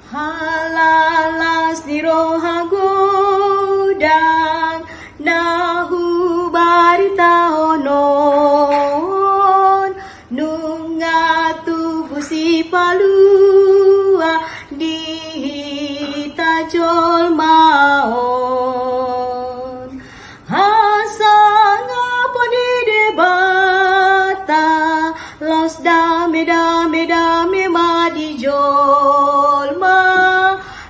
Halalas di rohagodang nahu barita onon nunga tubuh si palua di tajol maon hasanga poni debata los dame dame dame madijol ma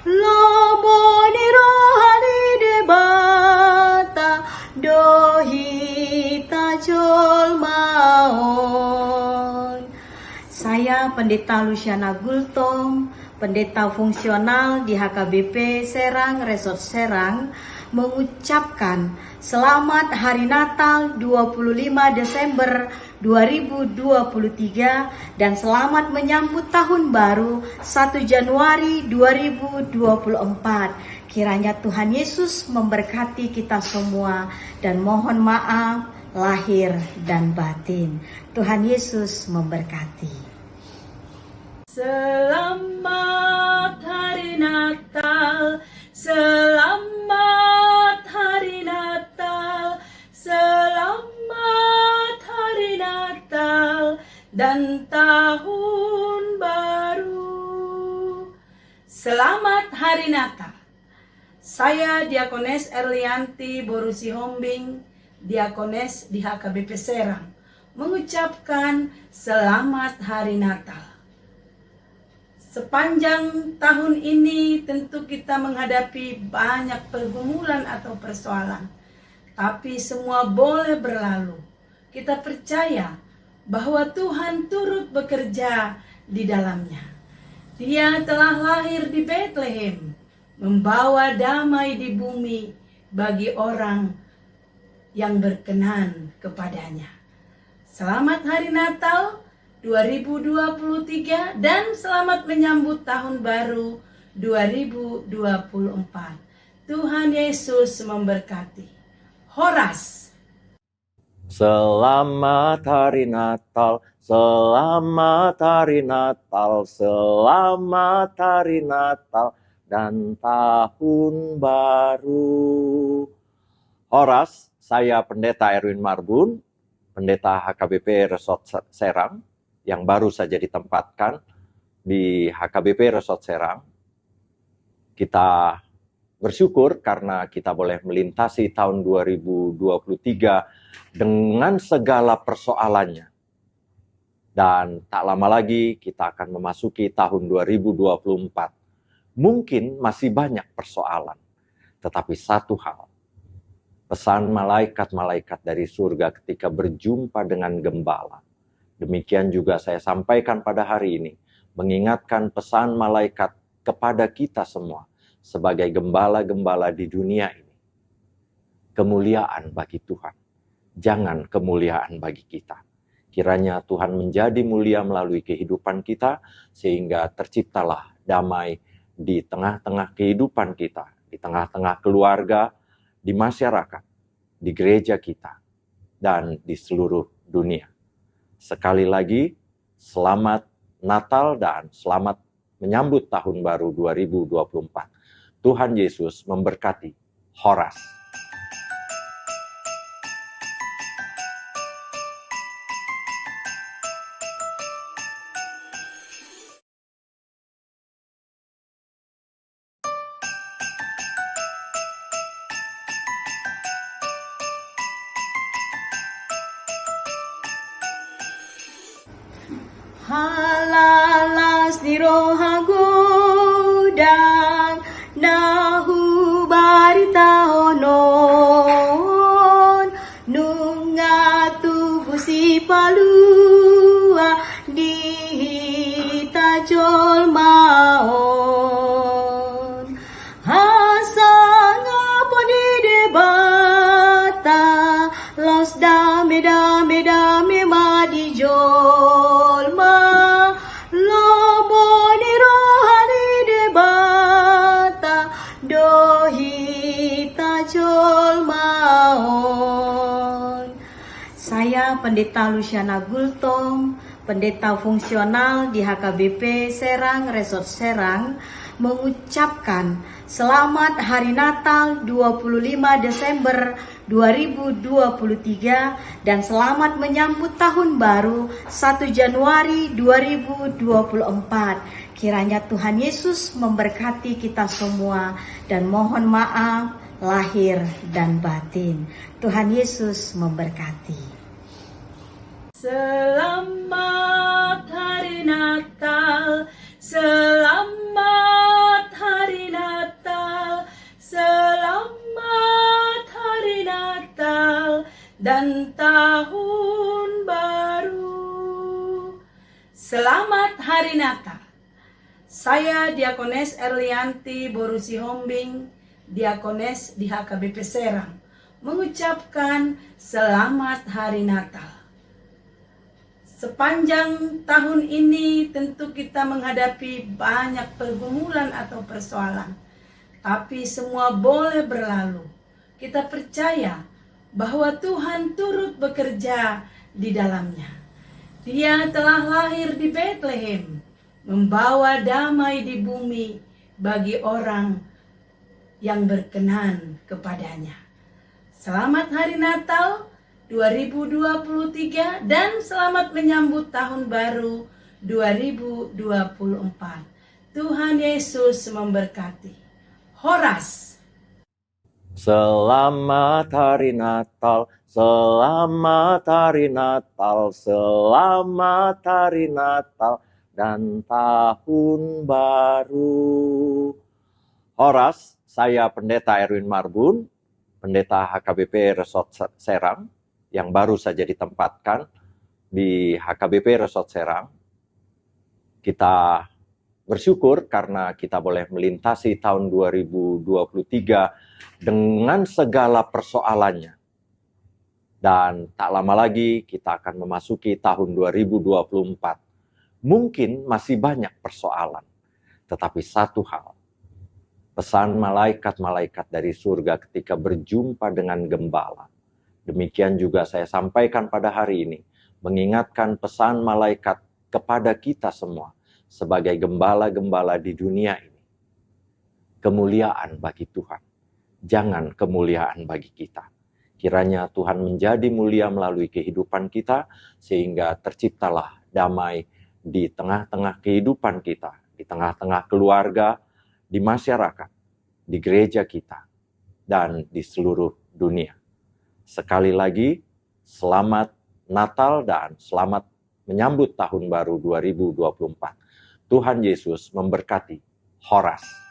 lobo ni rohani debata dohi tajol maon. Saya Pendeta Luciana Gultom, pendeta fungsional di HKBP Serang, Resort Serang, mengucapkan selamat Hari Natal 25 Desember 2023 dan selamat menyambut Tahun Baru 1 Januari 2024. Kiranya Tuhan Yesus memberkati kita semua dan mohon maaf lahir dan batin. Tuhan Yesus memberkati. Selamat Hari Natal, selamat Hari Natal, selamat Hari Natal dan Tahun Baru. Selamat Hari Natal. Saya Diakones Erlianti Borusi Hombing, Diakones di HKBP Serang, mengucapkan selamat Hari Natal. Sepanjang tahun ini tentu kita menghadapi banyak pergumulan atau persoalan. Tapi semua boleh berlalu. Kita percaya bahwa Tuhan turut bekerja di dalamnya. Dia telah lahir di Bethlehem, membawa damai di bumi bagi orang yang berkenan kepadanya. Selamat Hari Natal 2023 dan selamat menyambut Tahun Baru 2024. Tuhan Yesus memberkati. Horas. Selamat Hari Natal, selamat Hari Natal, selamat Hari Natal dan Tahun Baru. Horas, saya Pendeta Erwin Marbun, Pendeta HKBP Resort Serang, yang baru saja ditempatkan di HKBP Resort Serang. Kita bersyukur karena kita boleh melintasi tahun 2023 dengan segala persoalannya. Dan tak lama lagi kita akan memasuki tahun 2024. Mungkin masih banyak persoalan, tetapi satu hal, pesan malaikat-malaikat dari surga ketika berjumpa dengan gembala. Demikian juga saya sampaikan pada hari ini, mengingatkan pesan malaikat kepada kita semua sebagai gembala-gembala di dunia ini. Kemuliaan bagi Tuhan, jangan kemuliaan bagi kita. Kiranya Tuhan menjadi mulia melalui kehidupan kita, sehingga terciptalah damai di tengah-tengah kehidupan kita, di tengah-tengah keluarga, di masyarakat, di gereja kita, dan di seluruh dunia. Sekali lagi, selamat Natal dan selamat menyambut Tahun Baru 2024. Tuhan Yesus memberkati. Horas. Halalas di rohagodang nahu barita onon nunga tubuh si palua di tajol maon hasanga poni debata los dame dame dame madijol ma lobo ni rohani debata dohi tajol maon. Saya Pendeta Luciana Gultom, pendeta fungsional di HKBP Serang, Resort Serang, mengucapkan selamat Hari Natal 25 Desember 2023 dan selamat menyambut Tahun Baru 1 Januari 2024. Kiranya Tuhan Yesus memberkati kita semua dan mohon maaf lahir dan batin. Tuhan Yesus memberkati. Selamat Hari Natal, selamat Hari Natal, selamat Hari Natal dan Tahun Baru. Selamat Hari Natal. Saya Diakones Erlianti Borusi Hombing, Diakones di HKBP Serang, mengucapkan selamat Hari Natal. Sepanjang tahun ini tentu kita menghadapi banyak pergumulan atau persoalan. Tapi semua boleh berlalu. Kita percaya bahwa Tuhan turut bekerja di dalamnya. Dia telah lahir di Bethlehem, membawa damai di bumi bagi orang yang berkenan kepadanya. Selamat Hari Natal 2023 dan selamat menyambut Tahun Baru 2024. Tuhan Yesus memberkati. Horas. Selamat Hari Natal, selamat Hari Natal, selamat Hari Natal dan Tahun Baru. Horas, saya Pendeta Erwin Marbun, Pendeta HKBP Resort Serang, yang baru saja ditempatkan di HKBP Resort Serang. Kita bersyukur karena kita boleh melintasi tahun 2023 dengan segala persoalannya. Dan tak lama lagi kita akan memasuki tahun 2024. Mungkin masih banyak persoalan, tetapi satu hal, pesan malaikat-malaikat dari surga ketika berjumpa dengan gembala. Demikian juga saya sampaikan pada hari ini, mengingatkan pesan malaikat kepada kita semua sebagai gembala-gembala di dunia ini. Kemuliaan bagi Tuhan, jangan kemuliaan bagi kita. Kiranya Tuhan menjadi mulia melalui kehidupan kita, sehingga terciptalah damai di tengah-tengah kehidupan kita, di tengah-tengah keluarga, di masyarakat, di gereja kita, dan di seluruh dunia. Sekali lagi, selamat Natal dan selamat menyambut Tahun Baru 2024. Tuhan Yesus memberkati. Horas.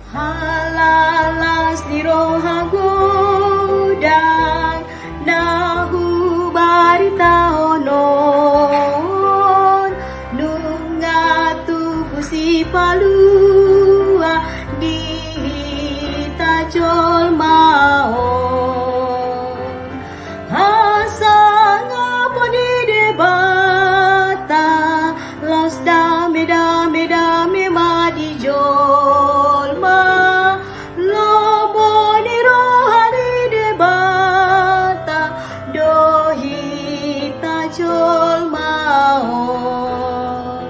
Halalas ni rohagodang nahu baritaonon nunga tubuh si palua di tajol maon hasanga poni debata los dame dame dame madijol ma lobo ni rohani debata dohi tajol maon.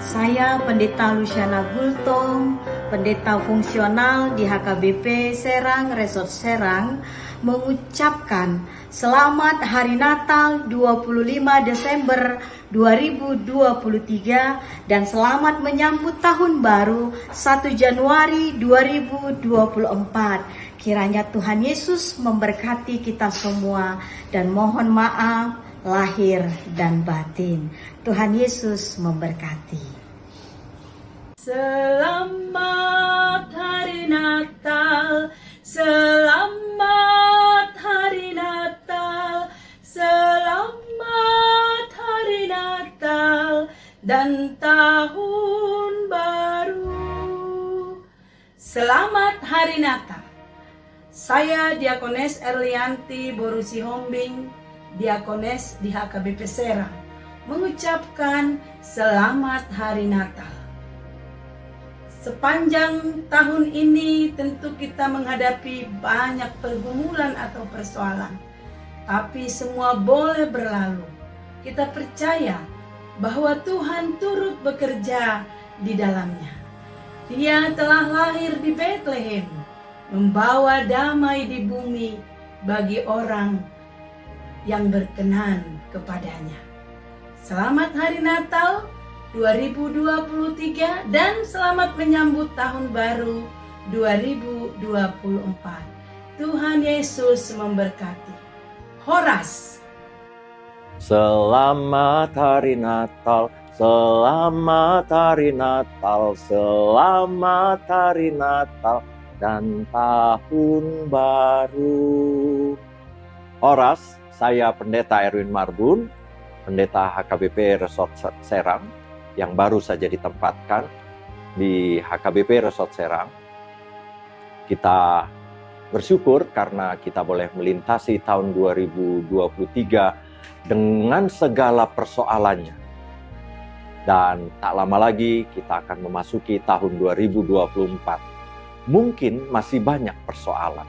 Saya Pendeta Luciana Gultom, pendeta fungsional di HKBP Serang, Resort Serang, mengucapkan selamat Hari Natal 25 Desember 2023 dan selamat menyambut Tahun Baru 1 Januari 2024. Kiranya Tuhan Yesus memberkati kita semua dan mohon maaf lahir dan batin. Tuhan Yesus memberkati. Selamat Hari Natal, selamat Hari Natal, selamat Hari Natal dan Tahun Baru. Selamat Hari Natal. Saya Diakones Erlianti Borusi Hombing, Diakones di HKBP Serang, mengucapkan selamat Hari Natal. Sepanjang tahun ini tentu kita menghadapi banyak pergumulan atau persoalan. Tapi semua boleh berlalu. Kita percaya bahwa Tuhan turut bekerja di dalamnya. Dia telah lahir di Bethlehem, membawa damai di bumi bagi orang yang berkenan kepadanya. Selamat Hari Natal 2023 dan selamat menyambut Tahun Baru 2024. Tuhan Yesus memberkati. Horas. Selamat Hari Natal, selamat Hari Natal, selamat Hari Natal dan Tahun Baru. Horas, saya Pendeta Erwin Marbun, Pendeta HKBP Resort Serang, yang baru saja ditempatkan di HKBP Resort Serang. Kita bersyukur karena kita boleh melintasi tahun 2023 dengan segala persoalannya. Dan tak lama lagi kita akan memasuki tahun 2024. Mungkin masih banyak persoalan,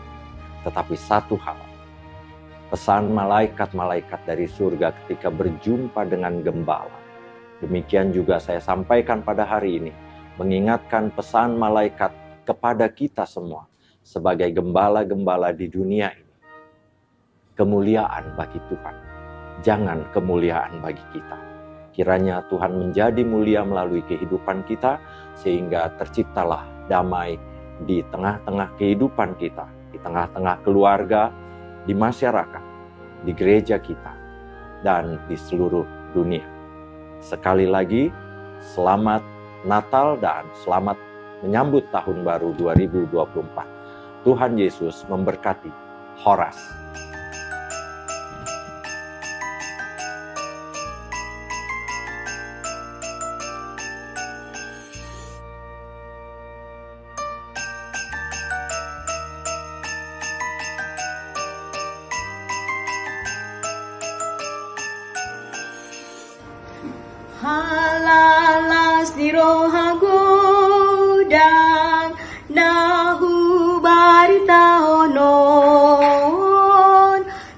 tetapi satu hal, pesan malaikat-malaikat dari surga ketika berjumpa dengan gembala. Demikian juga saya sampaikan pada hari ini, mengingatkan pesan malaikat kepada kita semua sebagai gembala-gembala di dunia ini. Kemuliaan bagi Tuhan, jangan kemuliaan bagi kita. Kiranya Tuhan menjadi mulia melalui kehidupan kita, sehingga terciptalah damai di tengah-tengah kehidupan kita, di tengah-tengah keluarga, di masyarakat, di gereja kita, dan di seluruh dunia. Sekali lagi, selamat Natal dan selamat menyambut Tahun Baru 2024. Tuhan Yesus memberkati. Horas. Halalas ni rohagodang nahu baritaonon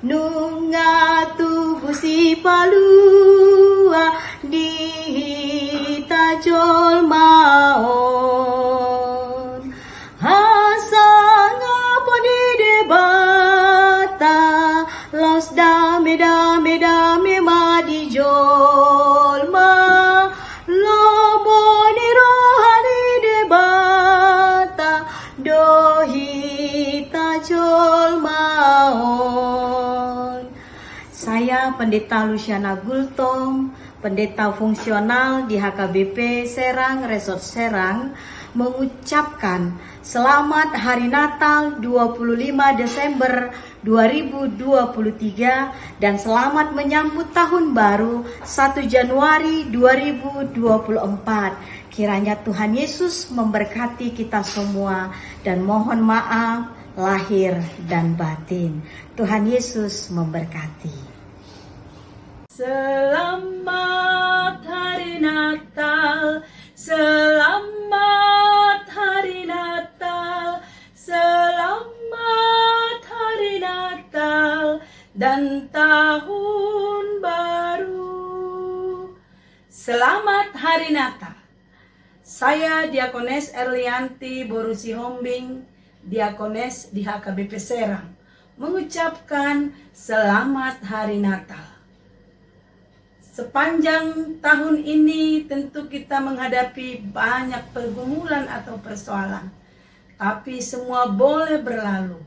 nunga tubuh si palua di tajol maon hasanga poni debata los dame dame dame madijol ma lobo ni rohani debata dohi tajol maon. Saya Pendeta Luciana Gultom, pendeta fungsional di HKBP Serang, Resort Serang, mengucapkan selamat Hari Natal 25 Desember 2023 dan selamat menyambut Tahun Baru 1 Januari 2024. Kiranya Tuhan Yesus memberkati kita semua dan mohon maaf lahir dan batin. Tuhan Yesus memberkati. Selamat Hari Natal, selamat Hari Natal, selamat Hari Natal dan Tahun Baru. Selamat Hari Natal. Saya Diakones Erlianti Borusi Hombing, Diakones di HKBP Serang, mengucapkan selamat Hari Natal. Sepanjang tahun ini tentu kita menghadapi banyak pergumulan atau persoalan. Tapi semua boleh berlalu.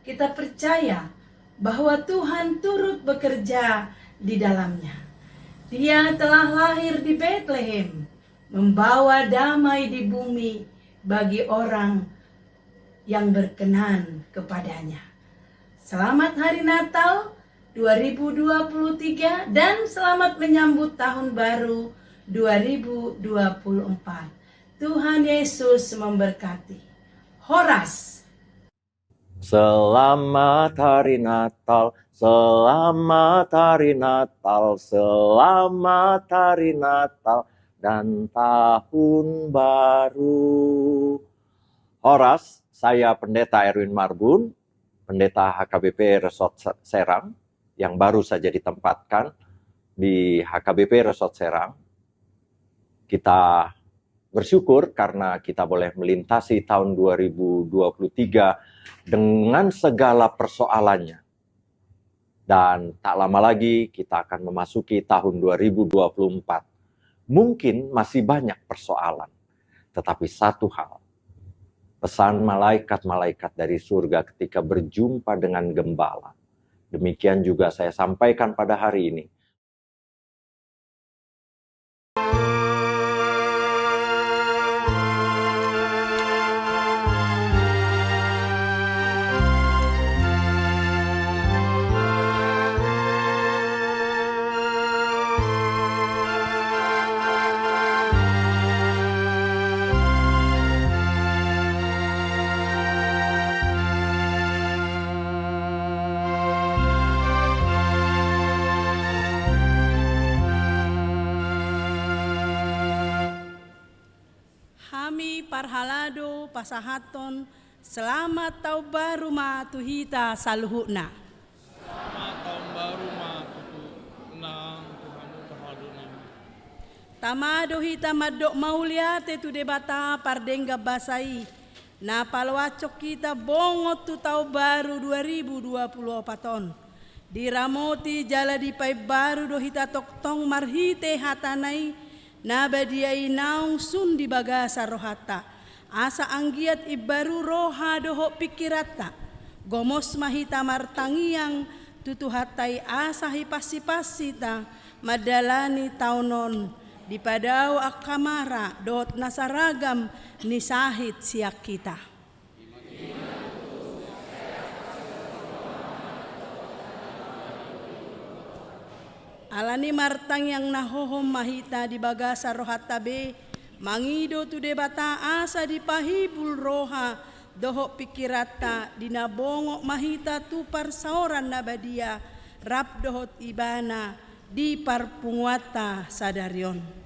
Kita percaya bahwa Tuhan turut bekerja di dalamnya. Dia telah lahir di Bethlehem, membawa damai di bumi bagi orang yang berkenan kepadanya. Selamat Hari Natal 2023 dan selamat menyambut Tahun Baru 2024. Tuhan Yesus memberkati. Horas. Selamat Hari Natal, selamat Hari Natal, selamat Hari Natal dan Tahun Baru. Horas, saya Pendeta Erwin Marbun, Pendeta HKBP Resort Serang, yang baru saja ditempatkan di HKBP Resort Serang. Kita bersyukur karena kita boleh melintasi tahun 2023 dengan segala persoalannya. Dan tak lama lagi kita akan memasuki tahun 2024. Mungkin masih banyak persoalan, tetapi satu hal, pesan malaikat-malaikat dari surga ketika berjumpa dengan gembala. Demikian juga saya sampaikan pada hari ini. Kami parhalado pasahaton selamat tahun baru ma tuhita saluhuna. Selamat tahun baru ma tutu nang Tuhan parhaluna. Tamado hita madok maulia te tu debata pardengga basai. Na palwacok kita bongot tu tahun baru 2024. Diramoti jala di pai baru do hita toktong marhite hatanai. Nabadiai naung sun di bagasa rohata. Asa anggiat ibaru roha doho pikirata. Gomos mahita martangiang tutuhatai asa hipasi-pasita madalani taunon. Di padau akamara dot nasaragam ni sahit siak kita. Alani martang yang nahohom mahita di bagasa rohata be, mangido tu debata asa di pahibul roha, doho pikirata di nabongok mahita tu parsaoran nabadia, rap dohot ibana di parpunguata sadarion.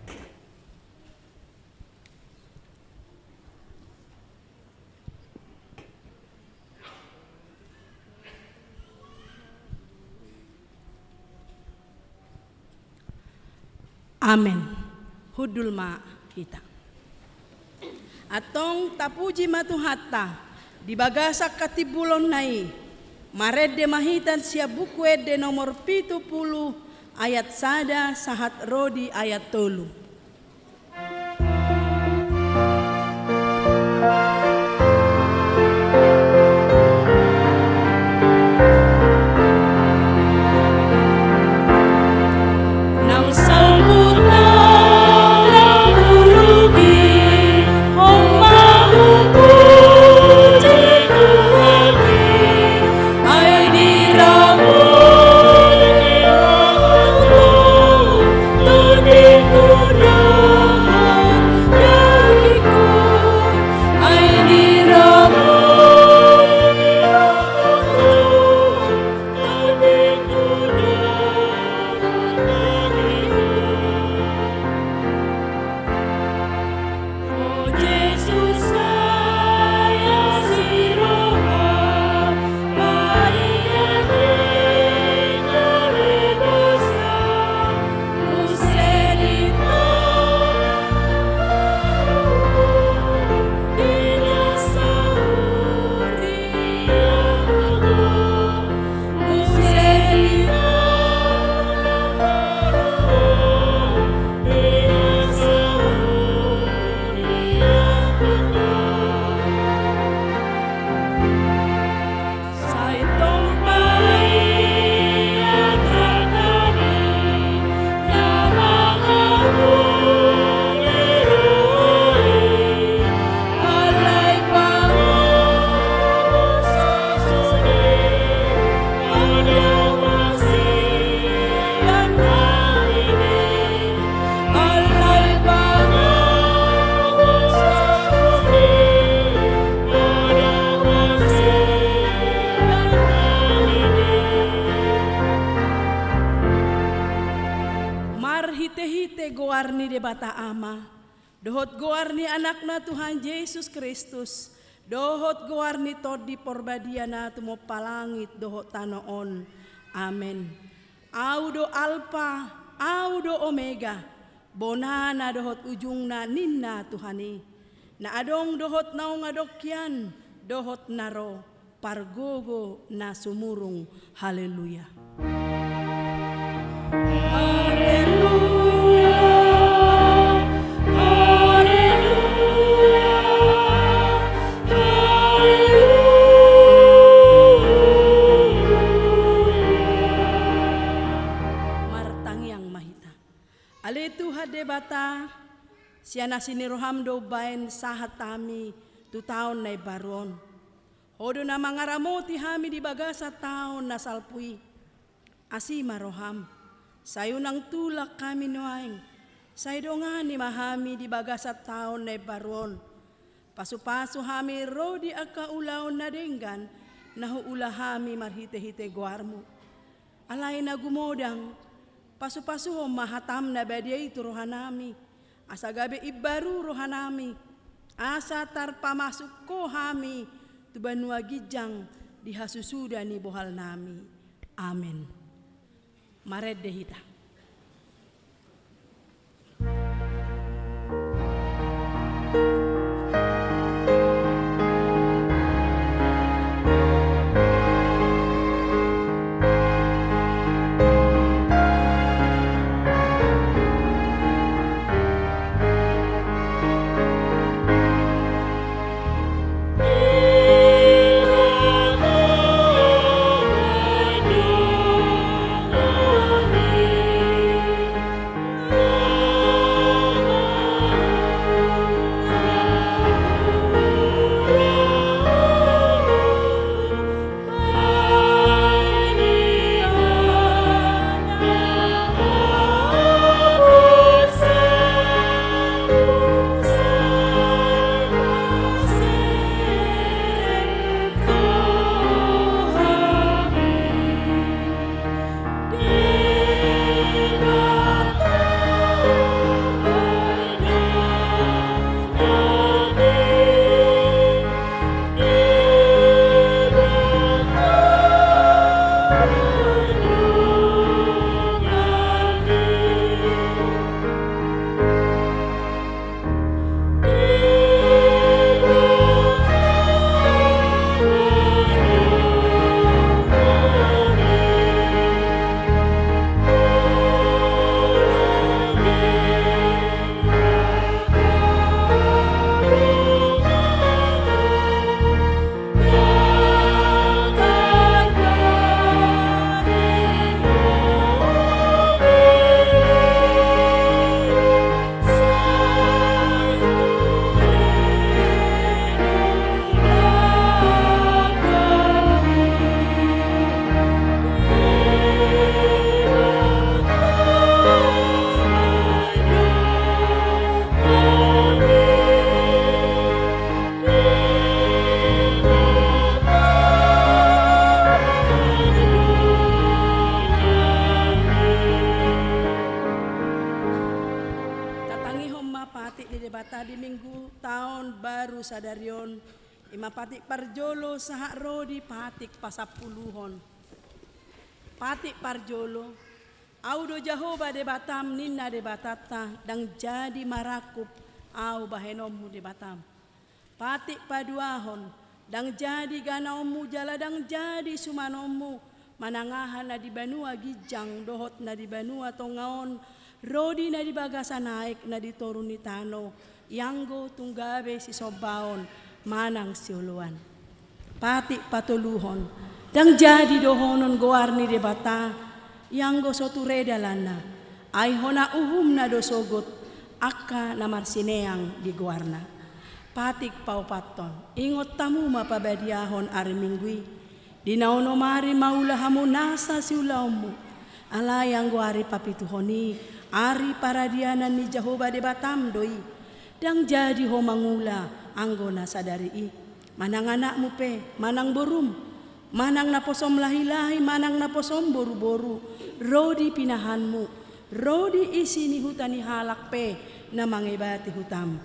Amen. Hudul ma kita. Atong tapuji matuhatta di bagasa katibulon nai marede mahitan sia buku de nomor 70 ayat sada sahat rodi ayat tolu. Nang sambut bata ama, dohot goarni anakna Tuhan Yesus Kristus, dohot goarni todi porbadiana tumo palangit dohot tanoon. Amen. Audo Alpha, audo Omega, bonana dohot ujungna ninna Tuhani, na adong dohot naong adokyan, dohot naro, pargogo na sumurung. Haleluya. Haleluya, haleluya, haleluya. Martangyang mahita. Alitu hade bata, siana sini rohamdo bain sahat tami tu taon na baron. Hodo na mangaramoti hami di bagasa taon na salpui. Asima roham, sayo nang tulak kami noaing. Sayo nga ni mahami di bagasa taon na baron. Pasu-pasu hami rodi akaulaon na denggan, nahuula hami marhite-hite guarmo. Alay na gumodang, pasu-pasu mahatam na badia itu rohanami. Asa gabi ibaru rohanami. Asa tarpamasuk ko hami, tubanua gijang dihasusuda ni bohal nami. Amin. Mared dehita. Tadi minggu tahun baru sadarion imapatik parjolo sahak rodi patik pasapuluhon. Patik parjolo audo Jahoba de Batam ninna de Batata dang jadi marakup au bahenomu de Batam. Patik paduahon dang jadi ganaomu jala dang jadi sumanomu manangahan na di Banua Gijang dohot na di Banua Tongaon rodi na di bagasa naik na di Toruni Tano Yanggo tunggabe si Sobaon manang siuluan. Patik patuluhon dang jadi dohonon goarni de Bata Yanggo sotureda lana ay hona uhum na dosogot akka na marsineang di goarna. Patik paupaton ingot tamu mapabadiahon ari minggui dinaono mari maula hamu nasa siulaumu alayang goari papituhoni ari paradianan ni Jahoba de Batam doi dang jadi ho mangula anggona sadari i manang anakmu pe manang borum manang naposom lahi-lahi manang naposom boru-boru rodi pinahanmu rodi isi ni hutani halak pe na mangibati hutam.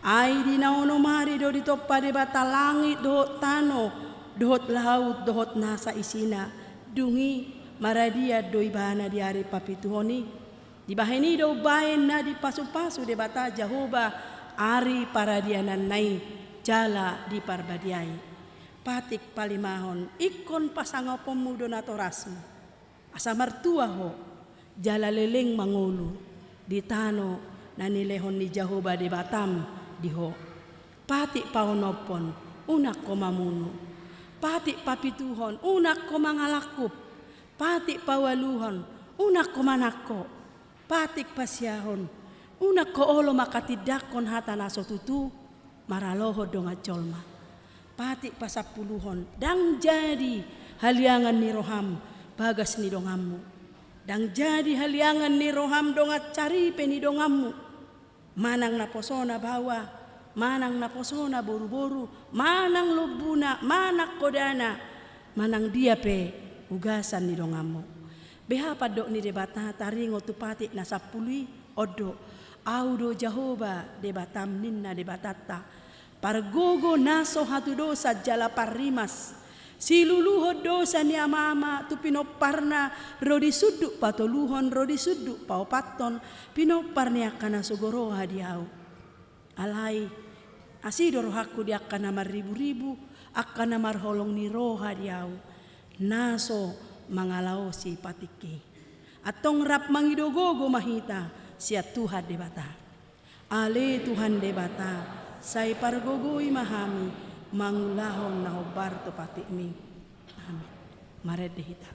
Ai di naono mari do ditoppa de bata langit dohot tano, dohot laut, dohot nasa isina. Dungi maradia do ibana di hari papituhoni. Di bahini do baen na di pasu-pasu de bata Jahoba ari paradianan nai jala di parbadiai. Patik palimahon ikon pasangopom mudo natorasmu. Asa martua ho jala leleng mangulu di tano na nilehon ni Jahoba de Batam diho. Patik paonopon unak ko mamunu. Patik papituhon unak ko mangalakup. Patik pawaluhon unak ko manako. Patik pasyahon unak ko olo makatidakon hata naso tutu maraloho donga colma. Patik pasapuluhon dang jadi haliangan ni roham bagas ni dongamu. Dang jadi haliangan ni roham donga caripe ni dongamu. Manang naposona bawa, manang naposona boru-boru, manang lubuna, manak kodana, manang dia pe ugasan ni dongamu. Beha padok ni debata taringo tu patik na sapului odo audo Jahoba debatam ninna debatata pargogo naso hatu dosa jala parimas siluluho dosa ni amama tu pinoparna rodi suduk patoluhon rodi suduk paupaton pinopar ni akana sogoro hadiau alai asidoro hakku di akana maribu-ribu akana marholong ni roha diau naso mangalau si patiki atong rap mangidogogo mahita sia Tuhan debata ale Tuhan debata sai pargogoi mahami mangulahon na hobar to patikmi amin mared dehita.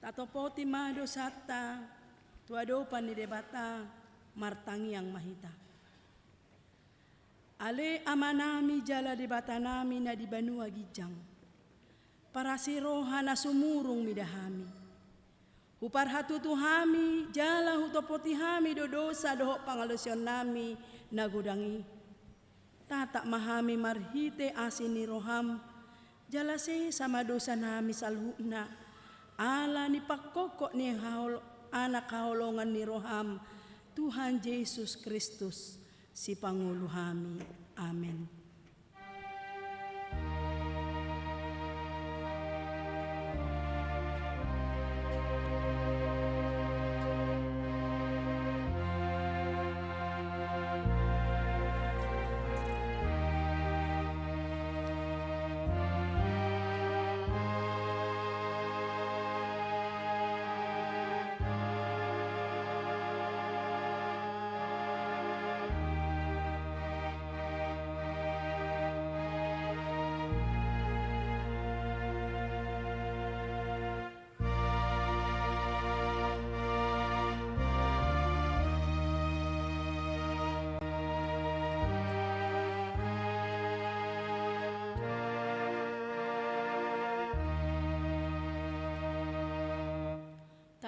Tatopoti mado sata tuadopan ni debata martangi yang mahita. Ale amanami jala debata nami na di Banua Gijang. Para siroha na sumurung midahami. Hupar hatutu hami jala hutopoti hami dodosa doho pangalusyon nami nagudangi. Tatak mahami marhite asin ni roham jala se sama dosa nami salhuna. Ala ni pakokok ni anak kaholongan ni roham Tuhan Yesus Kristus si Pangulo hami. Amen.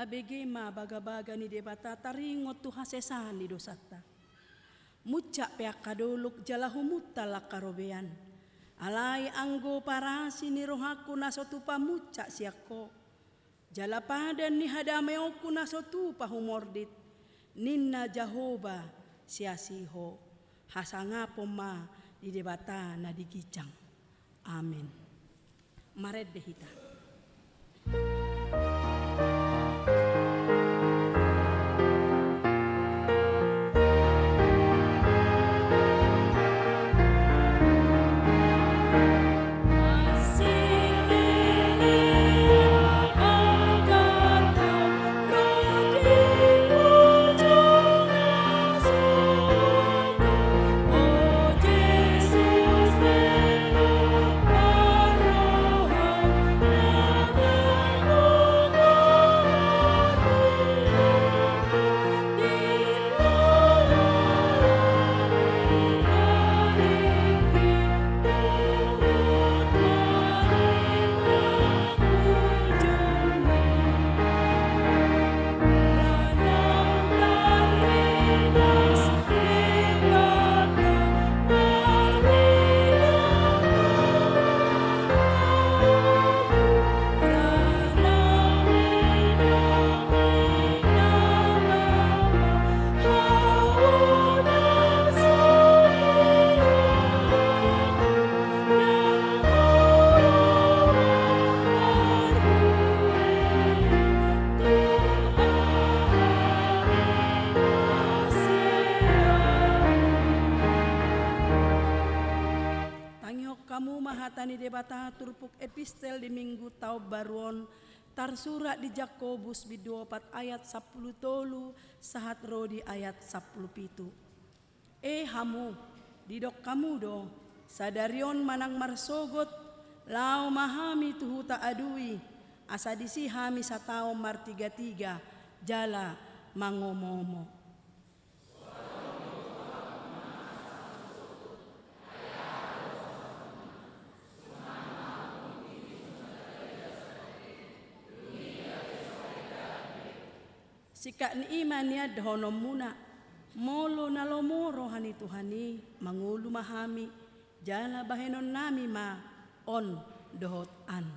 abegema baga-baga ni debata taringot tu hasesan di dosata. Mucak peak kadoluk jalahumutta lakarobean. Alai anggo parasi ni rohaku nasotupa mucak siako. Jalapadan ni hadameoku nasotupa humordit. Ninna Jahoba siasiho. Hasangapo ma di debata na digijang. Amin. Mared dehita. Mahatani debata turpuk epistel di minggu tau baruon tarsurat di Jakobus bidu 4 ayat 10 tolu sahat rodi ayat 10 pitu. Hamu didok kamu do sadarion manang marsogot lau mahami tuhu ta adui asa disi hami satao mar 33 jala mangomomo. Sika ni iman niya dahonom muna, molo nalomo rohani Tuhani, mangulu mahami, jala bahenon nami ma, on dohot an.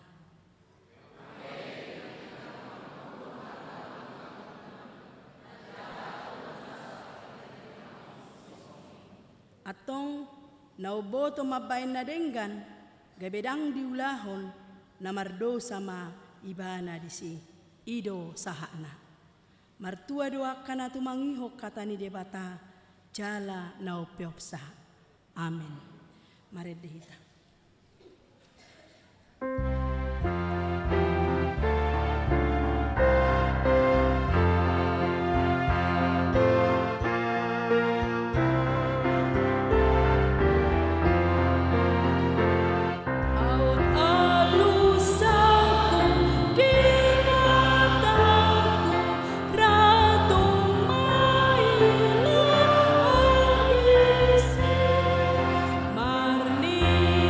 Atong nauboto mabain na denggan, gabedang diulahon, namardo sama ibana disi, ido sahana. Martua doa kana tumangihok kata ni debata jala naupiopsa. Amin. Mari dihita. Marni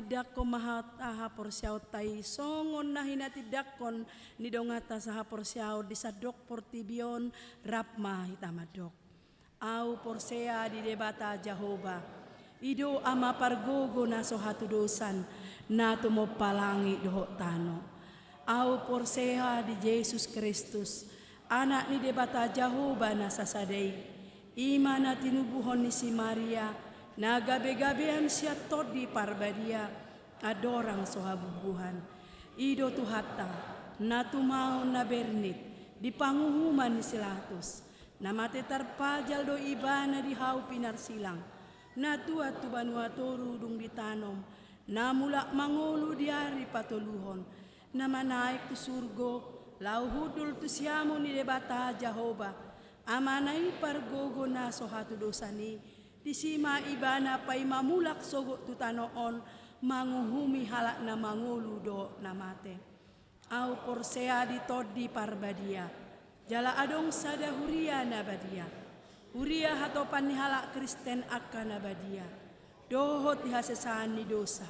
tidakon mahataha porsiaw tay songon na hinatidakon ni dongata saha porsiaw di sadok portibion rapma hitamadok. Au porsea di debata Jehovah. Ido ama pargogo na sohatu dosan na tumopalangi doho tano. Au porsea di Yesus Kristus. Anak ni debata Jehovah na sasadei. Ima na tinubuhon ni si Maria. Na gabe-gabean siya todi parbadia. Adorang sohabubuhan. Ido tuhata. Na tumao na bernit. Di panguhuman ni silatus. Na matetarpajal do ibana di hau pinarsilang. Na tuat tu banua toru dung ditanom. Na mula mangulu diari patoluhon. Na manaik tu surgo. Lau hudul tu siamu ni debata Jehovah. Amanai pargogo na sohatu dosani. Disima ibana pay mamulak sogo tu tanoon. Manguhumi halak na mangulu do na mate. Au porsea di todi parbadia. Jala adong sada huria nabadia. Huria hatopan ni halak Kristen akan nabadia. Dohot dihasesaan ni dosa.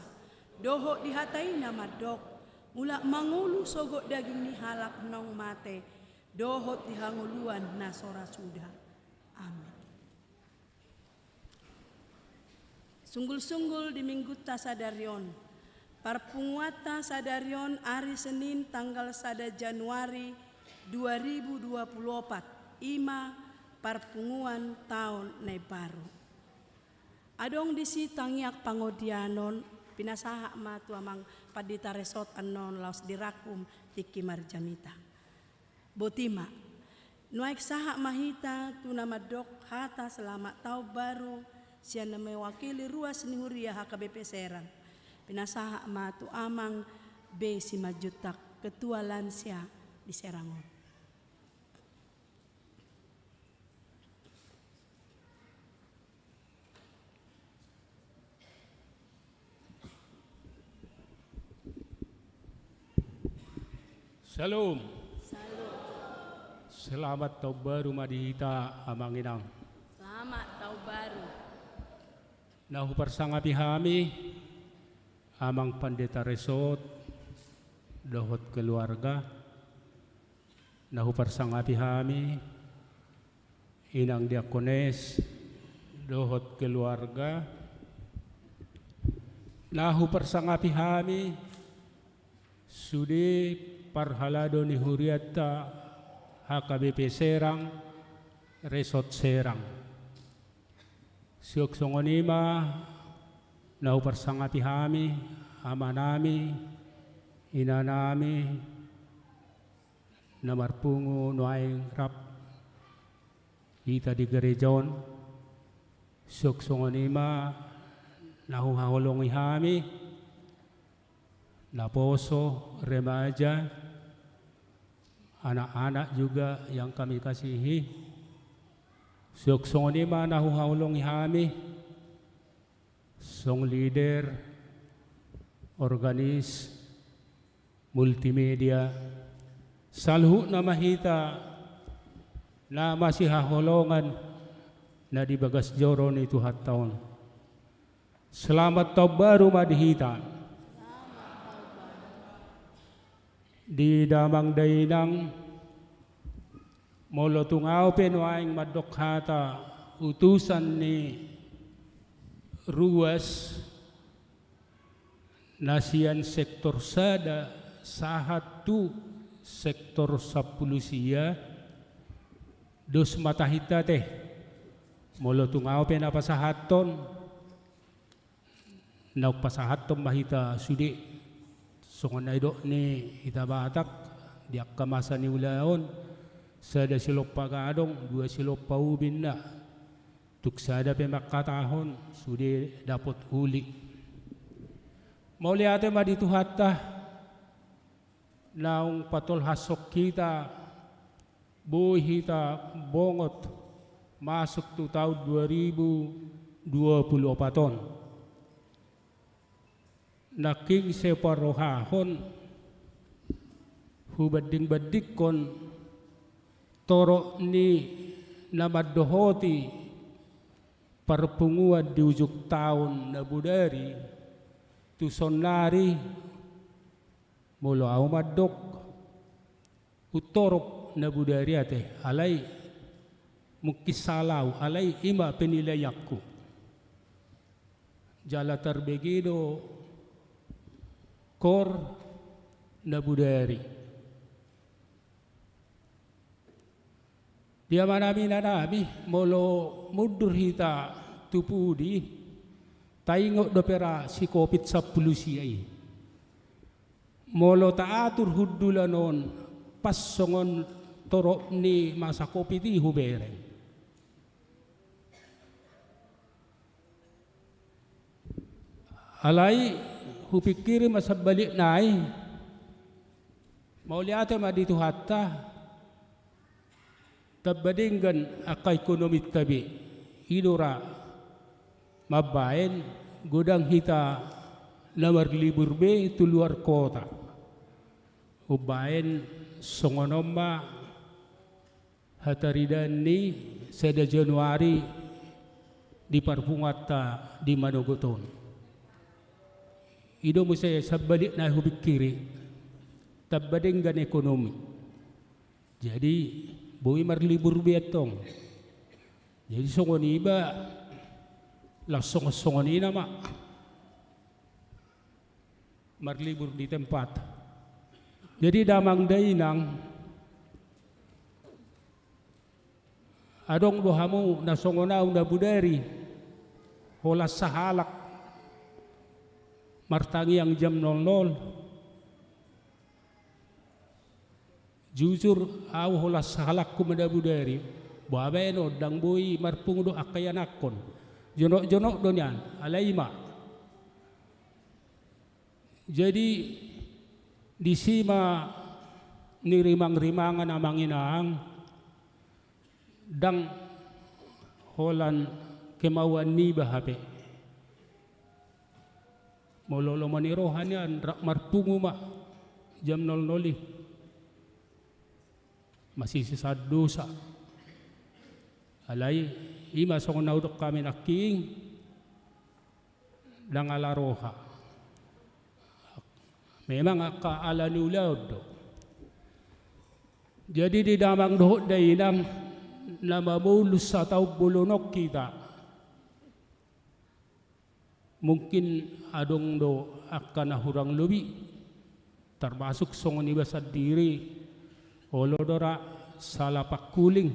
Dohot dihatai na madok. Mula mangulu sogok daging ni halak nong mate. Dohot dihanguluan na sora sudah. Amin. Sunggul-sunggul di minggu ta sadarion. Parpunguata sadarion hari Senin tanggal 1 Januari 2024 ima parpunguan tahun na baru. Adong disi tangyak pangodianon pinasaha matu amang padita resort anon laos dirakum tiki marjamita. Botima nuaik saha mahita tunamadok hata selamat tahun baru siya na mewakili ruas ni Huria HKBP Serang. Pinasaha matu amang B si majutak ketua lansia di Serangon. Shalom. Selamat tahun baru madihita amang inang. Selamat tahun baru. Nahu parsangapi hami amang pandeta resort dohot keluarga. Nahu parsangapi hami inang diakones dohot keluarga. Nahu parsangapi hami sudi parhalado ni Huriata HKBP Serang Resort Serang. Siok songonima nahu parsangati hami amanami inanami namarpungu nuaing rap ita di gerejon. Siok songonima nahu hahulongi hami naposo remaja, anak-anak juga yang kami kasihi. Siok songonima nahu haulong ihami, song leader, organis, multimedia, salhu na mahita na masih hahulongan na di bagas joro ni tuhat taon. Selamat tahun baru madihita. Di damang dainang molo tungaw penuaing madokhata utusan ni ruas nasian sektor sada sahatu sektor sapulusia dos matahita teh molo tungaw penapasahaton nagpasahaton mahita sudi songon na idok ni itabatak diak kamasa ni ulaon sada silop pagadong dua silop paubin na tuk sada pemakatahon sudi dapot uli mauli ate madituhatta naung patol hasok kita buhi kita bongot masuk tu tahun 2024 naking separohahon hubading-badik kon toro ni namadohoti parpunguan di ujung tahun na budari tu sonari molo au madok utorop na budari ate alay mukisalaw alay ima penilayakku jala terbegido kor na budari dia manami nanami molo mudur hita tupudi taingok dopera si kopit sa pulusiay molo taatur hudulanon passongon torok ni masa kopiti hubereng alay hupikiri masabalik nai mauliate maditu hatta tabadinggan aka ekonomi tabi idora mabain godang hita lamar libur be tu luar kota ubain songonomma hataridan ni seda Januari di parpungata di Manogoton ido mo saya sabalik na hubikiri tabadinggan ekonomi jadi bui marlibur biatong jadi songon iba langsung songon ina mak marlibur di tempat jadi damang dainang adong dohamu na songonaw na budari holas sahalak martangi ang jam 00 jujur au holas sahalak ku madabudari babeno dang boy marpung do akayanakon jonok-jonok do nian alaima jadi di sima nirimang-rimangan amang inaang dang holan kemauan ni bahape mololo manirohan yan marpungu ma jam 00 masih sisa dosa alay ima song naudok kami naking dang alaroha memang aka ala nulaud jadi di damang dohot dainang na mamulus sa tao bulunok kita mungkin adong do akan nahurang lubi termasuk songon ibasad diri olodora salah pakuling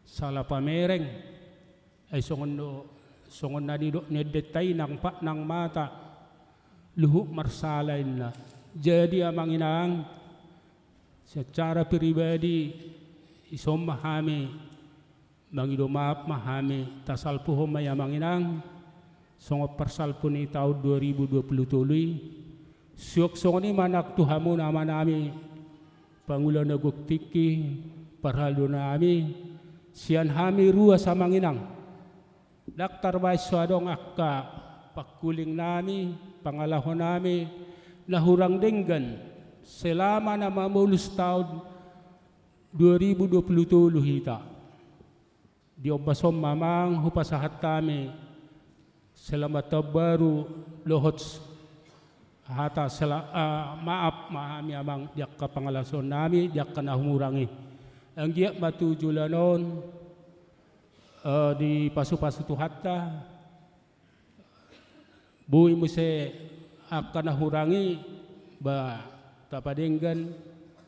salah pamereng ay songon nadi do nedetay nang pak nang mata luhuk marsalain na jadi amang inaang secara pribadi isom mahami mangido maaf mahami tasalpuhom may amang inang songo parsalpun ni tahun 2020 syok songo ni manak tuhamu nama nami Pangulo na guktiki parhalo nami sian hami rua samang inang daktar baisyo adong akka pakuling nami pangalahon nami nahurang denggan selama na mamulus tahun 2020 hita di obasom mamang hupasahat kami selama tabaru lohot hata maaf mahami amang diak ka pangalason nami diak ka nahumurangi ang giyak matujulanon di pasu-pasu tu hatta bui muse akan nahurangi ba tapadenggan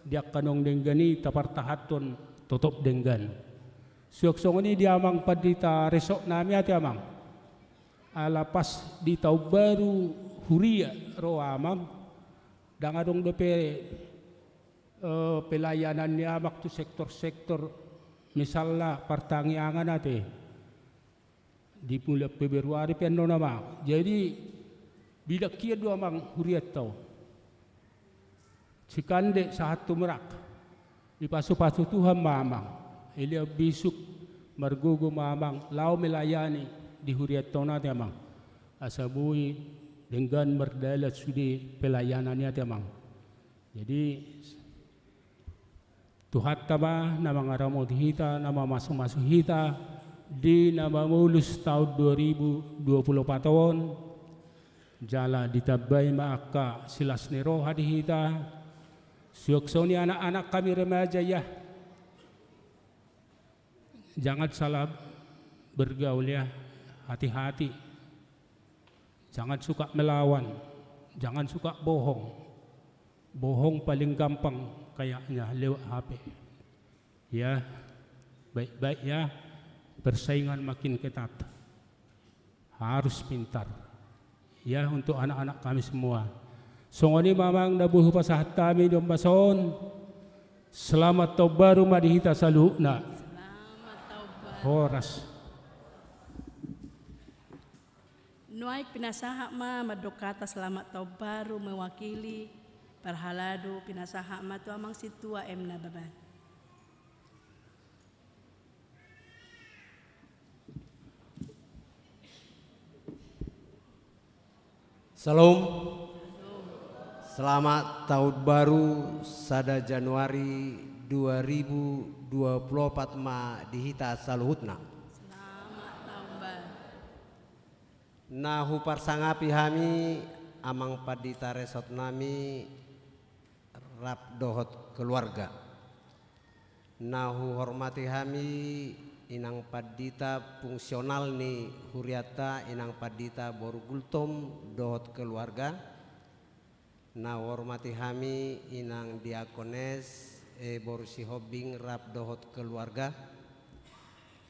diak kanong denggani tapartahaton totop denggan syok ni diamang padita resok nami ati amang alapas di tau baru huria ro amang dangadong dope pelayanan ni amak tu sektor-sektor misalnya pertangiangan ate di bulan Februari penuh nama jadi bila kia dua amang huriat tau cikande satu merak di pasu-pasu Tuhan mamang ilia bisuk margogo mamang lau melayani di huriat tau nate amang asabui dengan merdalat sudi pelayanannya temang. Jadi Tuhan tama nama ngaramot hita nama masuk-masuk hita di nama mulus tahun 2024 tahun jala ditabay maaka silas ni roha di hita. Syukso ni anak-anak kami remaja ya. Jangan salah bergaul ya, hati-hati. Jangan suka melawan, jangan suka bohong. Bohong paling gampang kayaknya lewat HP. Ya, baik-baik ya, persaingan makin ketat. Harus pintar. Ya, untuk anak-anak kami semua. Songoni mamang nabuh pasahat kami dong bason. Selamat tahun baru madihita saluhna. Selamat tahun baru. Horas. Nuai pinasaha ma madokata selamat tahun baru mewakili parhalado pinasaha ma tu amang situa emna baban. Salam. Selamat tahun baru sada Januari 2024 ma dihita saluhutna. Selamat tahun baru. Nahu parsangapi hami amang padita resort nami rap dohot keluarga. Nahu hormati hami inang padita fungsional ni huriata inang padita boru gultom dohot keluarga. Nah hormati hami inang diakones boru si hobing rap dohot keluarga.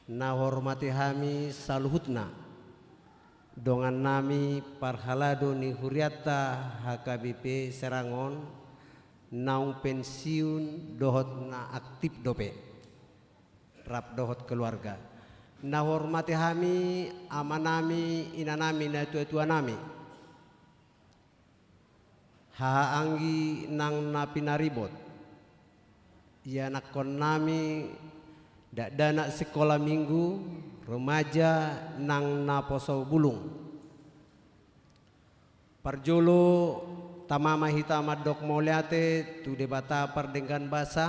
Nah hormati hami saluhutna dongan nami parhalado ni huriata HKBP Serangon naung pensiun dohot na aktif dope rap dohot keluarga. Nah hormati hami amanami inanami na tua-tua nami haanggi nang napinaribot ya nakon nami dak dana sekolah minggu remaja nang naposo bulung parjolo tamama hitama dok moliate tu debata pardenggan basa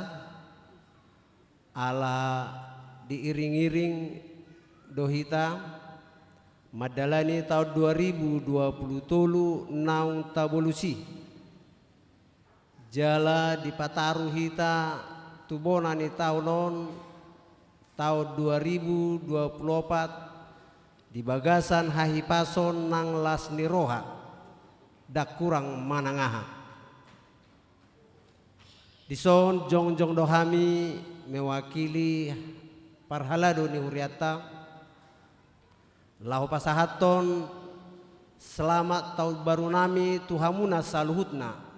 ala diiring-iring dohita madalani tahun 2020 naung tabolusi jala di pataru hita tubonani tahunon tahun 2024 di bagasan hahipason nang las niroha dak kurang manangaha dison jong-jong dohami mewakili parhalado ni huriata lahu pasahaton selamat tahun baru nami tuhamuna saluhutna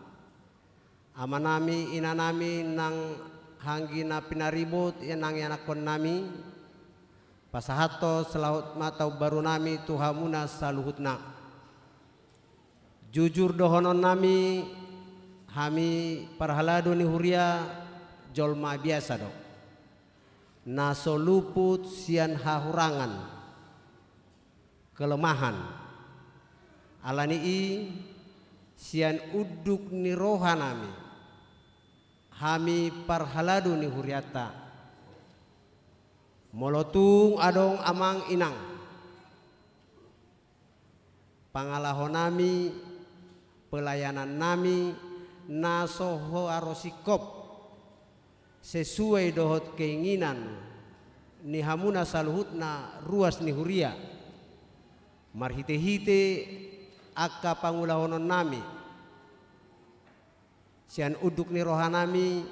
amanami inanami nang hanggina pinaribut nang yanakon nami pasahato selaut matau baru nami tuhamuna saluhutna jujur dohonon nami hami parhalado ni huria jolma biasa do naso luput sian hahurangan kelemahan alani i sian uduk ni rohanami hami parhalado ni huriata molotung adong amang inang pangalahon nami pelayanan nami nasoho arosikop sesuai dohot keinginan ni hamuna saluhutna ruas ni huria marhite-hite akka pangulahonon nami sian uduk ni rohanami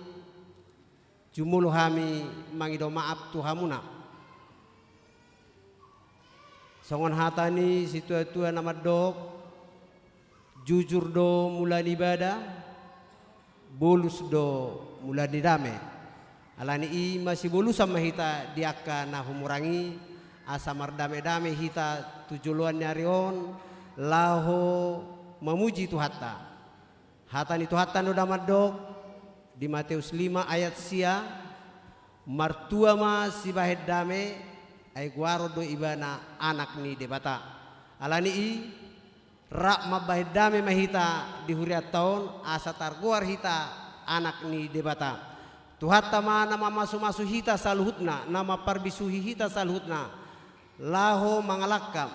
jumulu hami mangido maaf tuhamuna songon hatani situa-tua nama dok jujur do mulai ibadah bolus do mulai didame alani i masih bolus sama hita diaka na humurangi asa mardame-dame hita tujuluan nyarion laho memuji Tuhata hatani Tuhata no damadok di Matius 5 ayat sia martua ma si bahed dame ay guaro do ibana anak ni debata alani i rak mabahed dame mahita di huriat taon asa targuar hita anak ni debata Tuhata ma nama masu-masu hita saluhutna nama parbisuhi hita saluhutna laho mangalakam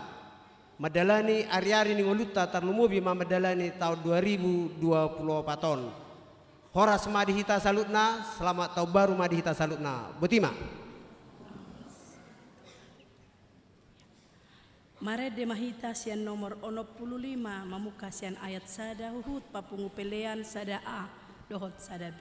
madalani ari-ari ni ngolutta tarlumubi ma madalani tahun 2024 ton. Horas madi hita salutna, selamat tahun baru madi hita salutna. Betima. Mare de mahita sian nomor 65 mamuka sian ayat sada huhut papungu pelean sada A dohot sada B.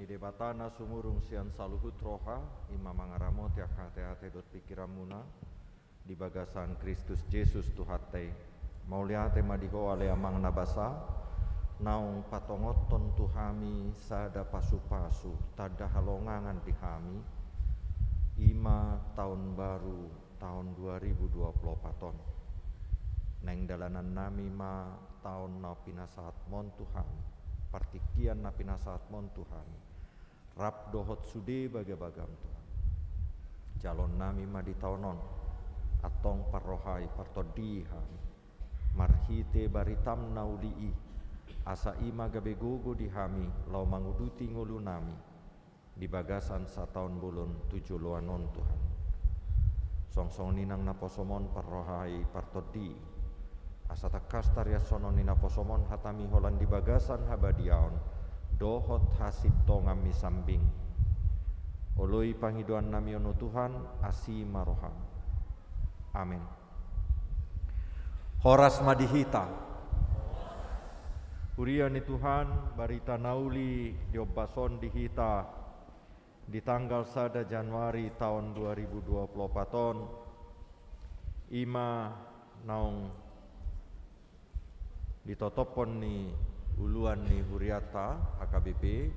debatana sumurung sian saluhut roha ima mangaramo tia kate dot pikiramuna di bagasan Kristus Yesus Tuhatte mauliate madiho ale amang nabasa naung patongoton tuhami sada pasu-pasu tada halongangan dihami ima tahun baru tahun 2024 neng dalanan nami ma tahun na pinasaat mon Tuhan partikian na pinasaat mon Tuhan rap dohot sude baga-bagam Tuhan calon nami ma di taonon atong parrohai partodihan marhite baritam naulii asa ima gabegogo dihami lau manguduti ngulu nami di bagasan sataun bulun 7 luanon Tuhan songsong ninang naposomon parrohai partodi asa takas tarya sonon nina posomon hatami holan di bagasan habadiaon dohot hasit tongam misambing oloi panghiduan nami ono Tuhan asi maroham amin. Horas madihita Uriani Tuhan barita nauli diobason dihita di tanggal 1 Januari tahun 2024 ima naung ditotopon ni uluan ni Huriata HKBP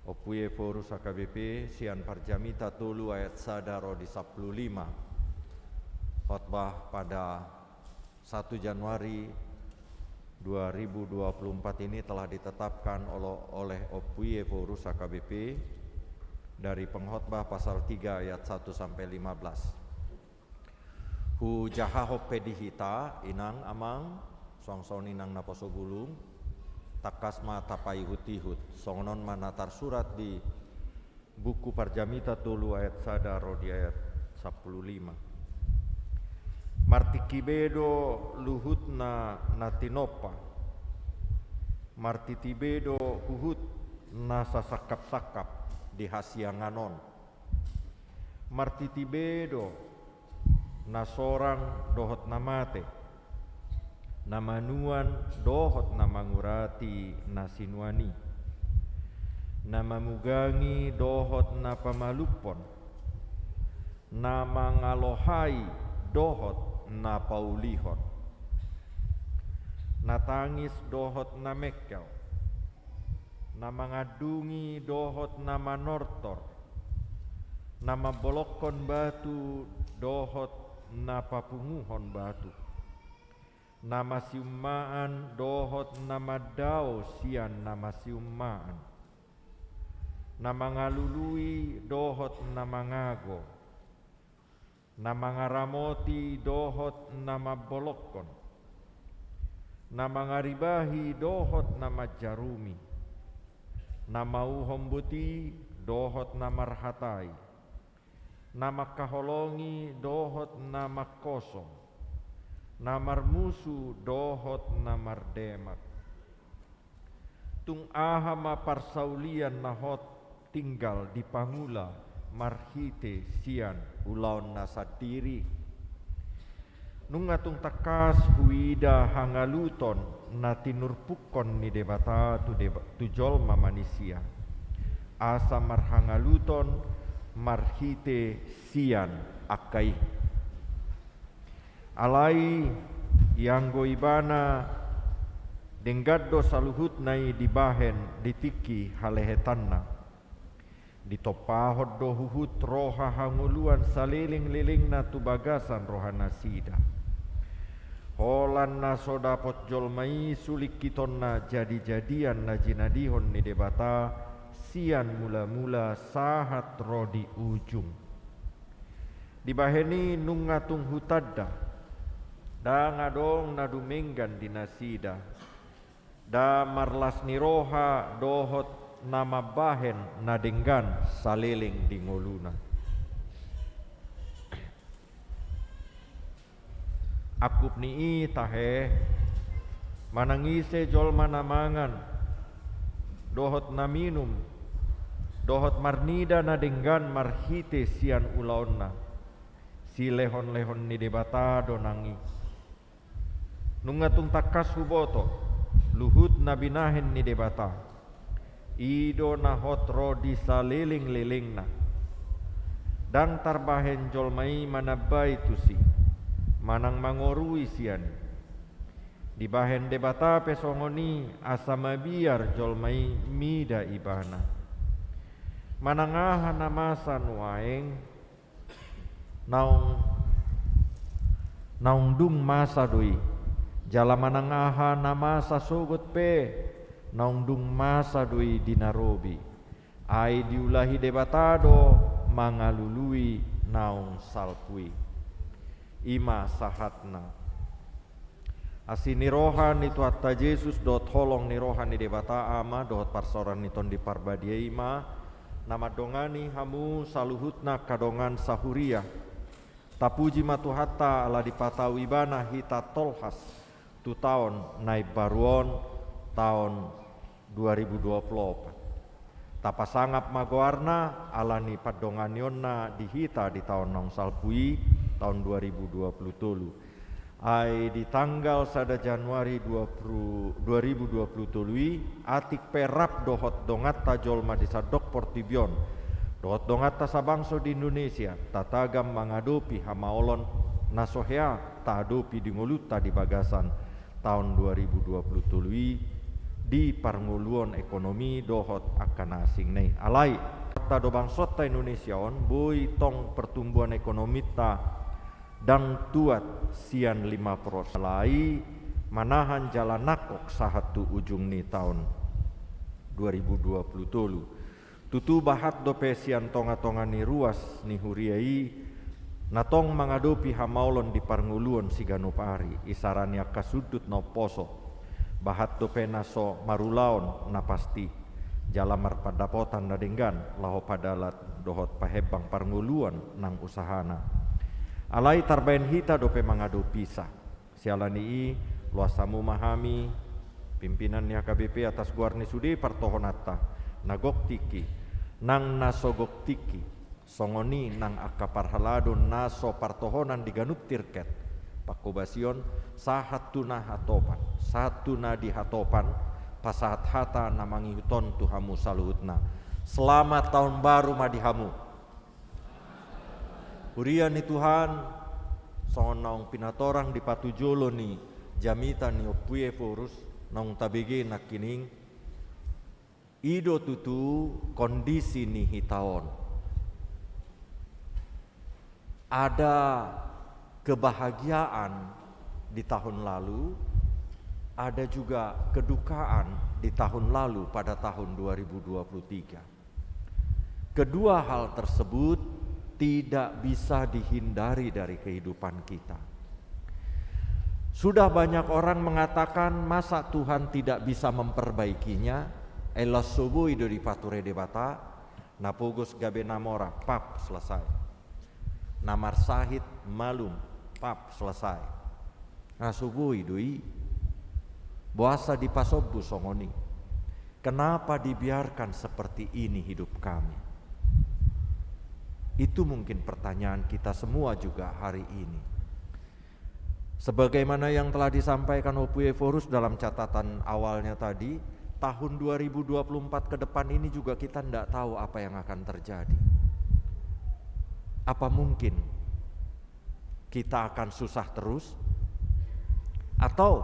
Opuye Forus HKBP Sian Parjamita Tulu ayat sadaro di 15 khotbah pada 1 Januari 2024 ini telah ditetapkan oleh Opuye Forus HKBP dari pengkhotbah pasal 3 ayat 1 sampai 15 hu jahahop pedihita inang amang song-song inang naposo gulung takas ma tapai hutihut songnon manatar surat di buku Parjamita Tulu ayat sadaro di ayat 15 martikibedo luhutna natinopa martitibedo uhut nasa sakap-sakap di hasianganon martitibedo nasorang dohot namate namanuan dohot namangurati nasinuani namamugangi dohot napamalupon namangalohai dohot napaulihon natangis dohot namekkel namangadungi dohot namanortor namabolokon batu dohot napapunguhon batu nama siumaan dohot nama dao sian nama siumaan nama ngalului dohot nama ngago nama ngaramoti dohot nama bolokon nama ngaribahi dohot nama jarumi nama uhombuti dohot nama rahatai nama kaholongi dohot nama kosong namar musu dohot namar demat tung ahama parsaulian nahot tinggal di pangula marhite sian ulaun nasadiri nungatung takas huida hangaluton natinurpukon ni debata tu jolma manusia asa marhangaluton marhite sian akai alai yang goibana denggaddo saluhut nai dibahen ditiki halehetanna ditopahod dohuhut roha hanguluan saliling-liling na tubagasan rohana sida holan na sodapot jolmai sulik kitonna jadi-jadian na jinadihon ni debata sian mula-mula sahat rodi ujung dibaheni nungatung hutadda da ngadong nadumenggan dinasida da marlas niroha dohot nama bahen nadenggan saliling di ngoluna akup ni tahe manangise jolma namangan dohot naminum dohot marnida nadenggan marhite sian ulaonna si lehon-lehon ni debata donangi nungatung takas huboto luhut nabinahen ni debata ido nahot rodi saliling-lilingna, dan tarbahen jolmai manabai tusi, manang mangorui siani, dibahen debata pesongoni asama biar jolmai mida ibana, manangahan namasan waeng, naung dung masa doi, jala manangahan namasa sogot pe, naung dung masa doi dinarobi, ai diulahi debatado mangalului naung salpui, ima sahatna. Asini rohan itu hatta Yesus dot holong ni rohan ni debata ama dot parsoran ni ton di parbadia ima, nama dongani hamu saluhutna kadongan sahuria, tapuji matu hatta ala dipatau ibana hita tolhas tu tahun naib baruon tahun 2024. Tapasangap magoarna alani padonganionna dihita di tahun nong salpui tahun 2020. Ai di tanggal 1 Januari 2020 atik perap dohot dongatta jolma di sadok portibion. Dohot dongatta sabangso di Indonesia tatagam mengadopi hamaolon nasohea taadopi di ngoluta di bagasan tahun 2020 di parnguluan ekonomi dohot akan asing nei alai ta do bangsota Indonesia on boy tong pertumbuhan ekonomi ta dang tuat sian 5% alai manahan jalan nakok sahatu ujung ni tahun 2020 tutu bahat do pesian tonga-tonga ni ruas ni huriai natong mengadopi hamaulon di parnguluan siganupari isarania kasudut no poso bahat do penaso marulaon na pasti jalamar padapotan na denggan laho padalat dohot pahebang parnguluan nang usahana alai tarbaen hita dope mangadu pisah sialani luasamu mahami pimpinan ni HKBP atas guarni sudi partohonata nagok tiki nang nasogok tiki songoni nang akaparhaladon naso partohonan diganup tirket pakobasion sahatuna hatopan satuna di hatopan pasahat hata namangi huton tuhamu saluhutna selamat tahun baru madihamu hurian ni Tuhan sonong pinatorang di patujolo ni jamita ni opuye forus naung tabege nakining ido tutu kondisi ni hitaon ada kebahagiaan di tahun lalu, ada juga kedukaan di tahun lalu pada tahun 2023. Kedua hal tersebut tidak bisa dihindari dari kehidupan kita. Sudah banyak orang mengatakan masa Tuhan tidak bisa memperbaikinya, elas subuh ido di pature debata, napogos gabe namora, pap selesai. Namar sahid malum, pap selesai. Nasubuh idui buasa di pasobu songoni. Kenapa dibiarkan seperti ini hidup kami? Itu mungkin pertanyaan kita semua juga hari ini. Sebagaimana yang telah disampaikan Opuye Forus dalam catatan awalnya tadi, tahun 2024 ke depan ini juga kita tidak tahu apa yang akan terjadi. Apa mungkin kita akan susah terus? Atau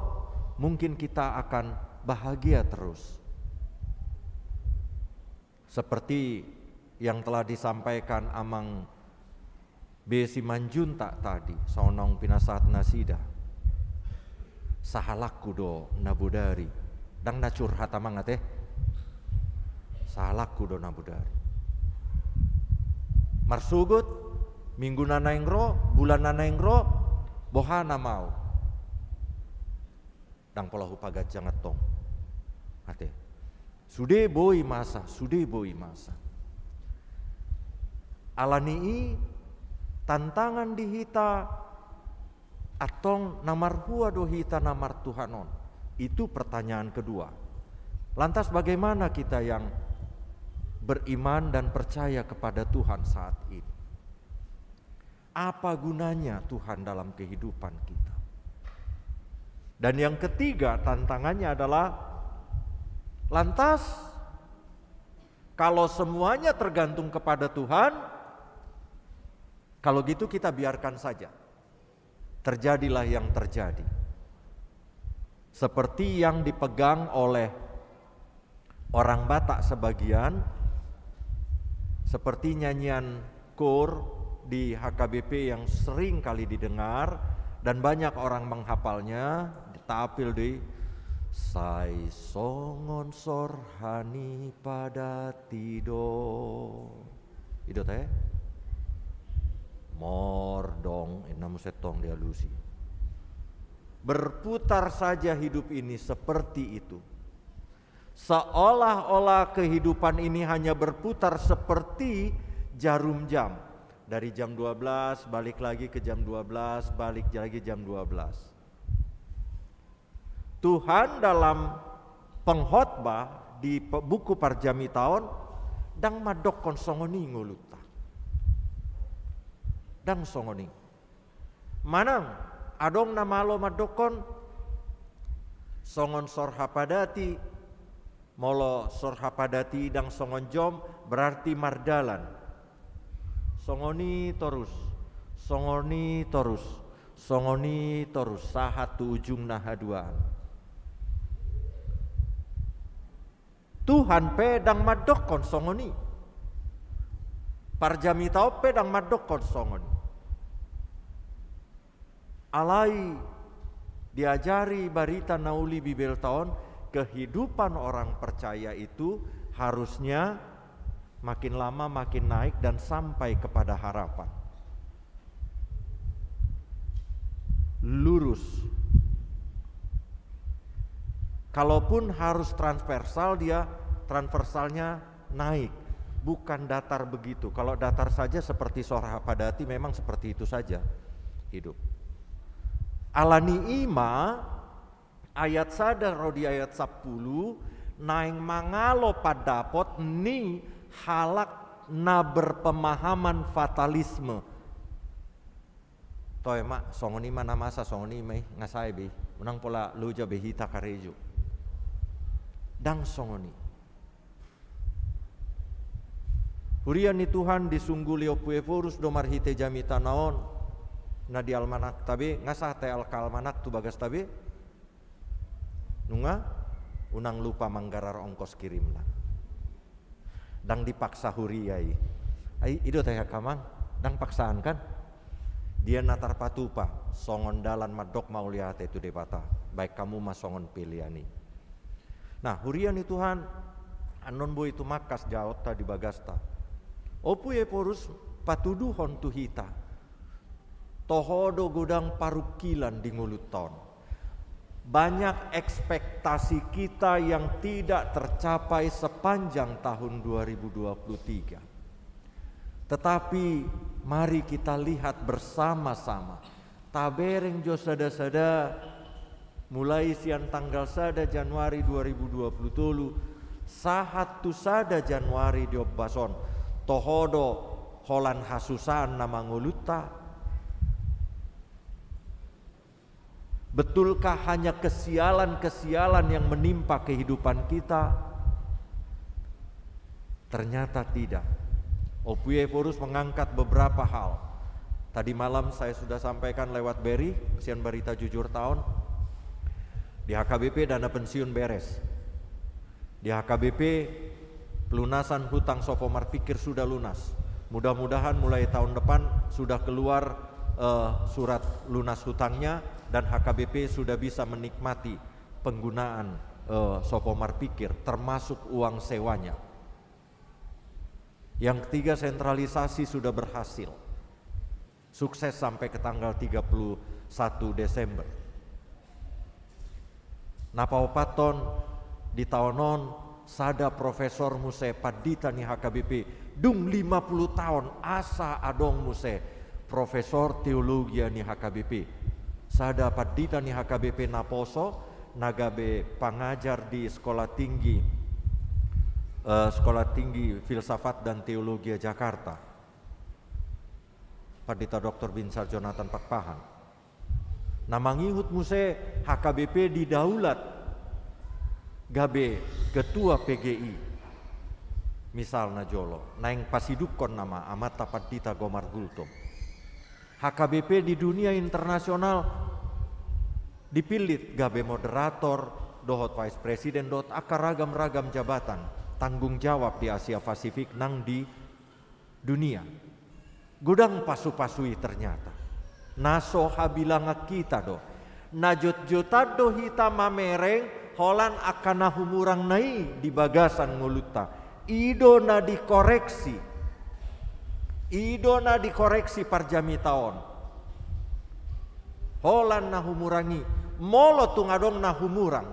mungkin kita akan bahagia terus? Seperti yang telah disampaikan Amang Besi Manjunta tadi, sonong pinasahat nasida. Sahalakku do nabudari, dang nacurhat amang teh. Sahalakku do nabudari. Marsugut minggu nanaingro, bulan nanaingro, bohana mau. Dang polahu pagat jangat tong. Hati. Sude boi masa. Alani tantangan dihita atong namar hua do hita namar Tuhanon. Itu pertanyaan kedua. Lantas bagaimana kita yang beriman dan percaya kepada Tuhan saat ini? Apa gunanya Tuhan dalam kehidupan kita? Dan yang ketiga tantangannya adalah lantas Kalau semuanya tergantung kepada Tuhan, kalau gitu kita biarkan saja. Terjadilah yang terjadi. Seperti yang dipegang oleh orang Batak sebagian, seperti nyanyian kor di HKBP yang sering kali didengar dan banyak orang menghafalnya, ditapil di Sai songon sorhani pada tido. Itu teh mordong namu setong dia lusi. Berputar saja hidup ini seperti itu. Seolah-olah kehidupan ini hanya berputar seperti jarum jam. Dari jam 12 balik lagi ke jam 12, balik lagi jam 12. Tuhan dalam pengkhotbah di buku Parjami Taon dang madok kon songoni nguluta. Dang songoni. Manang adong namalo madokon songon sorhapadati molo sorhapadati dang songon jom berarti mardalan. Songoni torus, songoni torus, songoni torus sahatu ujung nahaduaan. Tuhan pedang madokon songoni. Parjami tau pedang madokon songoni. Alai diajari barita nauli bibel tahun, kehidupan orang percaya itu harusnya makin lama makin naik dan sampai kepada harapan. Lurus. Kalaupun harus transversal, dia transversalnya naik, bukan datar begitu. Kalau datar saja seperti sorhapadati memang seperti itu saja hidup. Alani ima ayat sadar rodi ayat 10 naing mangalo padapot ni halak na berpemahaman fatalisme. Toy mak songoni mana masa songoni mai ngasai be unang pola luja behita karejo. Dang songoni. Hurian ni Tuhan disungguli opueforus domar hite jamita naon. Na di almanak tabe ngasah te almanak tu bagas tabe nunga unang lupa manggarar ongkos kirimna dang dipaksa huriai ai ido teh kamang dang paksaan kan dia natar patupa songon dalan madok mauliate itu debata baik kamu mas songon piliani. Nah hurian ni Tuhan anon boy itu makas jaot ta di bagasta opu ye porus patuduhon tuhita tohodo godang parukilan di nguluton. Banyak ekspektasi kita yang tidak tercapai sepanjang tahun 2023. Tetapi mari kita lihat bersama-sama. Tabereng jo sada-sada mulai siang tanggal sada Januari 2020 sahat tu sada Januari diobbason tohodo holan hasusan nama nguluta. Betulkah hanya kesialan-kesialan yang menimpa kehidupan kita? Ternyata tidak. Opueforus mengangkat beberapa hal. Tadi malam saya sudah sampaikan lewat Beri, Sian Barita Jujur Tahun. Di HKBP dana pensiun beres. Di HKBP pelunasan hutang Sopomar Pikir sudah lunas. Mudah-mudahan mulai tahun depan sudah keluar surat lunas hutangnya dan HKBP sudah bisa menikmati penggunaan Sopomar Pikir termasuk uang sewanya. Yang ketiga sentralisasi sudah berhasil. Sukses sampai ke tanggal 31 Desember. Napaupaton di tahunon sada profesor muse padita ni HKBP dung 50 tahun asa adong muse profesor teologi ni HKBP. Sada padita ni HKBP Naposo nagabe pangajar di Sekolah Tinggi Filsafat dan Teologi Jakarta. Padita Dr. Binsar Jonathan Pakpahan. Namangihut muse HKBP didaulat gabe ketua PGI. Misalnya jolo, naing pasidukon nama amata padita gomar gultom. HKBP di dunia internasional dipilih gabe moderator, dohot vice president, dohot akar ragam-ragam jabatan, tanggung jawab di Asia Pasifik nang di dunia. Gudang pasu-pasui ternyata. Naso habilanga kita do. Najot-jotado hita mamereng, holan akan nahumurang nai di bagasan nguluta. Ido na dikoreksi. Ido na dikoreksi parjami taon. Holan nahumurangi. Molo tungadong nahumurang.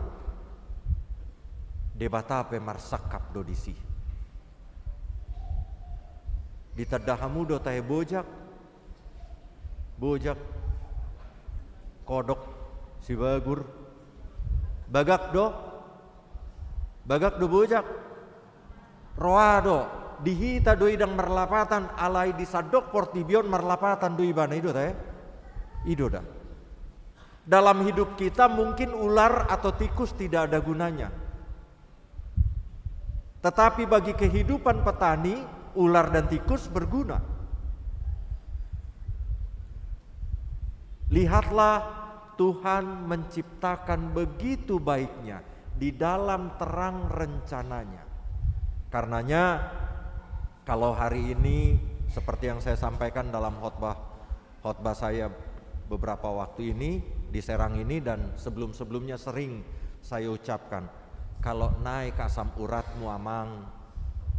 Debatape marsakap do disi. Ditadahamu do tahe bojak. Bojak. Kodok. Si bagur. Bagak do bojak. Roado dihita doi dang merlapatan alai disadok portibion merlapatan doi bana itu teh. Ido dah. Dalam hidup kita mungkin ular atau tikus tidak ada gunanya. Tetapi bagi kehidupan petani, ular dan tikus berguna. Lihatlah Tuhan menciptakan begitu baiknya di dalam terang rencananya. Karenanya kalau hari ini seperti yang saya sampaikan dalam khotbah saya beberapa waktu ini di Serang ini dan sebelum-sebelumnya sering saya ucapkan, kalau naik asam uratmu amang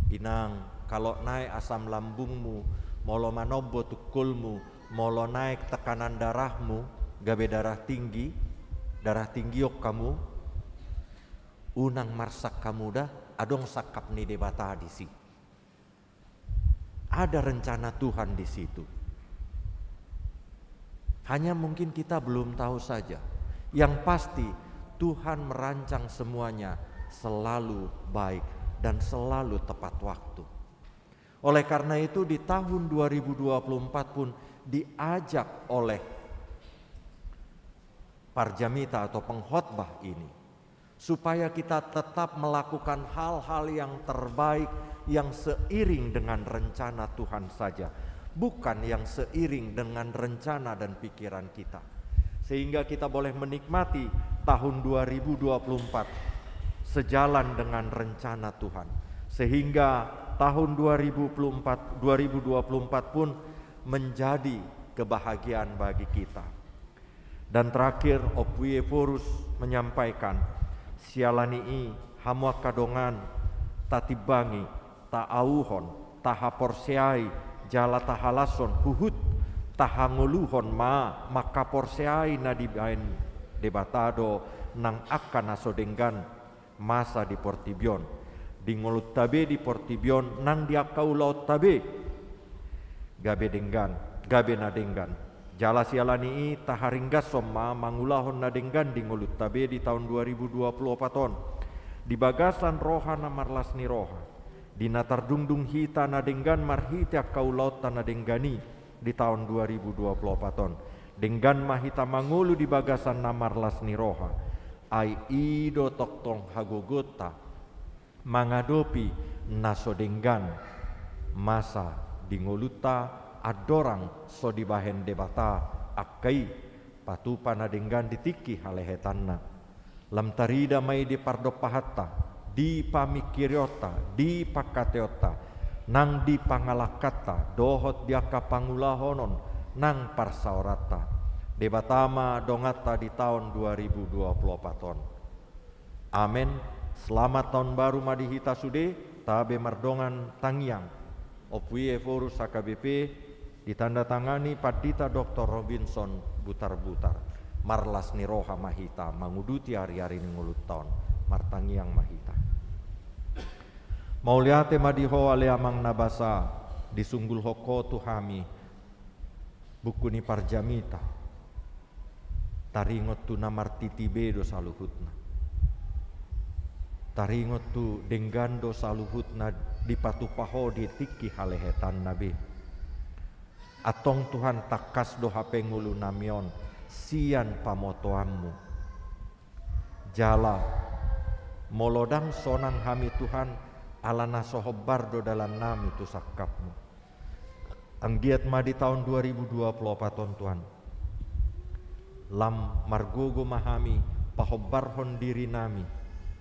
inang, kalau naik asam lambungmu, molo manobo tukulmu, molo naik tekanan darahmu, gabe darah tinggi yok kamu, unang marsak kamu dah, adong sakap ni debata di si. Ada rencana Tuhan di situ. Hanya mungkin kita belum tahu saja. Yang pasti Tuhan merancang semuanya selalu baik dan selalu tepat waktu. Oleh karena itu di tahun 2024 pun diajak oleh parjamita atau pengkhotbah ini supaya kita tetap melakukan hal-hal yang terbaik yang seiring dengan rencana Tuhan saja, bukan yang seiring dengan rencana dan pikiran kita. Sehingga kita boleh menikmati tahun 2024 sejalan dengan rencana Tuhan. Sehingga tahun 2024 pun menjadi kebahagiaan bagi kita. Dan terakhir Opuye Forus menyampaikan, sialanii hamua kadongan tatibangi taauhon tahaporseai jala tahalason huhut tahangoluhon maka porseai nadibain debatado nang akan asodenggan masa di Portibion di ngolut tabe di Portibion nang diakau laut tabe gabe nadenggan jala sialani taharinggas somma mangulahon nadenggan di ngolut tabe di tahun 2024 di bagasan roha namarlas ni roha di natar dungdung hita nadenggan marhita kau laut tanadenggani di tahun 2024 denggan mahita mangulu di bagasan namarlas ni roha ai ido toktong hagogota mangadopi nasodenggan masa di ngoluta adorang so dibahen debata akai patu panadenggan ditiki halehetanna lam tarida mai di pardopahatta di pamikiriota di pakateota nang di pangalakata dohot diaka pangulahonon nang parsaorata debatama dongata di tahun 2024. Amin. Selamat tahun baru madihita sude tabe mardongan tangyang Opuye Forus HKBP ditandatangani Padita Dr. Robinson Butar-Butar marlas niroha mahita manguduti hari-hari ngulut tahun martangiang mahita mauliate madiho ale amang nabasa disunggul hoko tuhami buku ni parjamita taringot tu namartitibedo saluhutna taringot tu denggando saluhutna dipatupaho ditiki halehetan nabi atong Tuhan takas do hape ngulu namion sian pamotoammu jala molodang sonang hami Tuhan alana sohobardo dalam nami tu sakapmu. Anggiat ma di tahun 2024 Tuhan. Lam margogo mahami pahobarhon diri nami,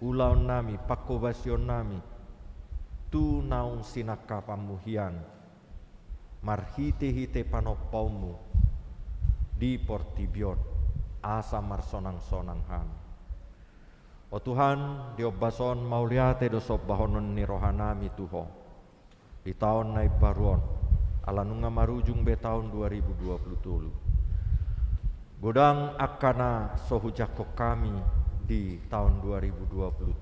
ulaon nami, pakobasion nami, tu naung sinakapamuhian, marhite-hite panopaumu, di portibion, asa marsonang-sonang hami. O Tuhan, diobason mauliate dosop bahonon ni rohanami Tuho, di tahun naib baruon, alanunga marujung be tahun 2020. Godang akana sohujako kami di tahun 2020.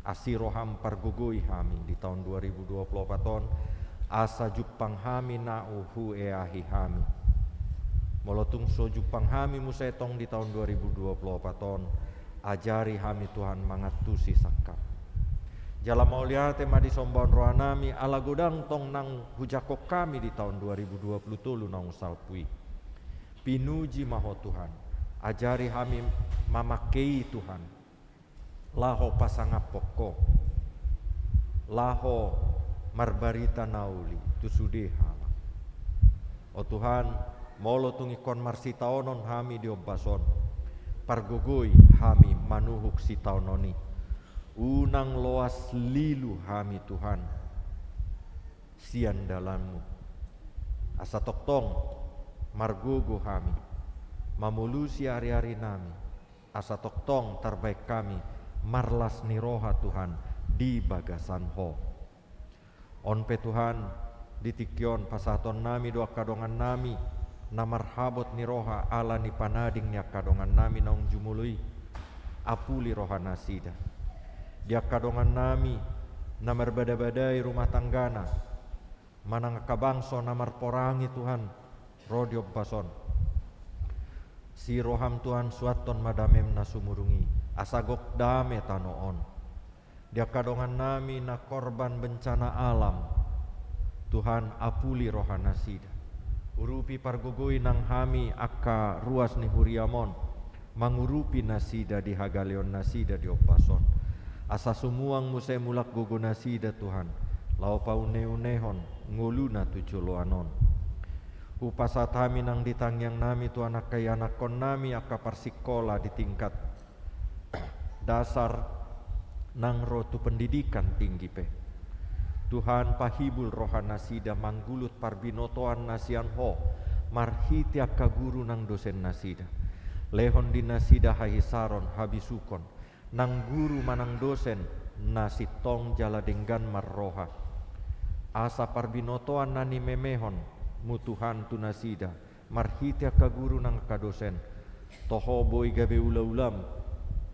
Asiroham pargugui hami di tahun 2024 asa jupang hami na uhu eahi hami. Molotung so jupang hami musetong di tahun 2024 ajari hami Tuhan mangatusi sakap. Jala mauliate madi sombon rohanami ala godang tong nang hujako kami di tahun 2020 nang salpui. Pinuji maho Tuhan, ajari hami mamakei Tuhan, laho pasangap poko, laho marbarita nauli, tusude hala. O Tuhan, molo tungikon marsitaonon hami diobason, pargogoi hami manuhuk sitaononi, unang loas lilu hami Tuhan, sian dalammu, asa toktong, margogo hami, mamulusi hari-hari nami, asa toktong terbaik kami, marlas niroha Tuhan, di bagasan ho. Onpe Tuhan, ditikyon pasaton nami doa kadongan nami, namarhabot niroha ala ni panading niya kadongan nami naung jumului, apuli roha nasida. Dia kadongan nami, namar badai rumah tanggana, manang kabangso namar porangi Tuhan, Rodio bason si roham Tuhan suaton madamem na sumurungi asagok dame tanoon dia kadongan nami na korban bencana alam Tuhan apuli rohana sida urupi pargugui nang hami akka ruas ni huriamon mangurupi nasida di hagaleon nasida di opason asa sumuang muse mulak gugu nasida Tuhan lau paune-unehon nguluna tujuloanon upasat kami nang ditangyang nami tu anak kaya anakon nami akka parsikola di tingkat dasar nang rotu pendidikan tinggi pe. Tuhan pahibul rohana sida manggulut parbinotoan nasian ho marhiti akka guru nang dosen nasida. Lehon di nasida hahisaron habisukon nang guru manang dosen nasitong jala denggan marroha. Asa parbinotoan nani memehon mutuhan tu nasida marhiti akka guru nang kadosen toho boy gabe ula-ulam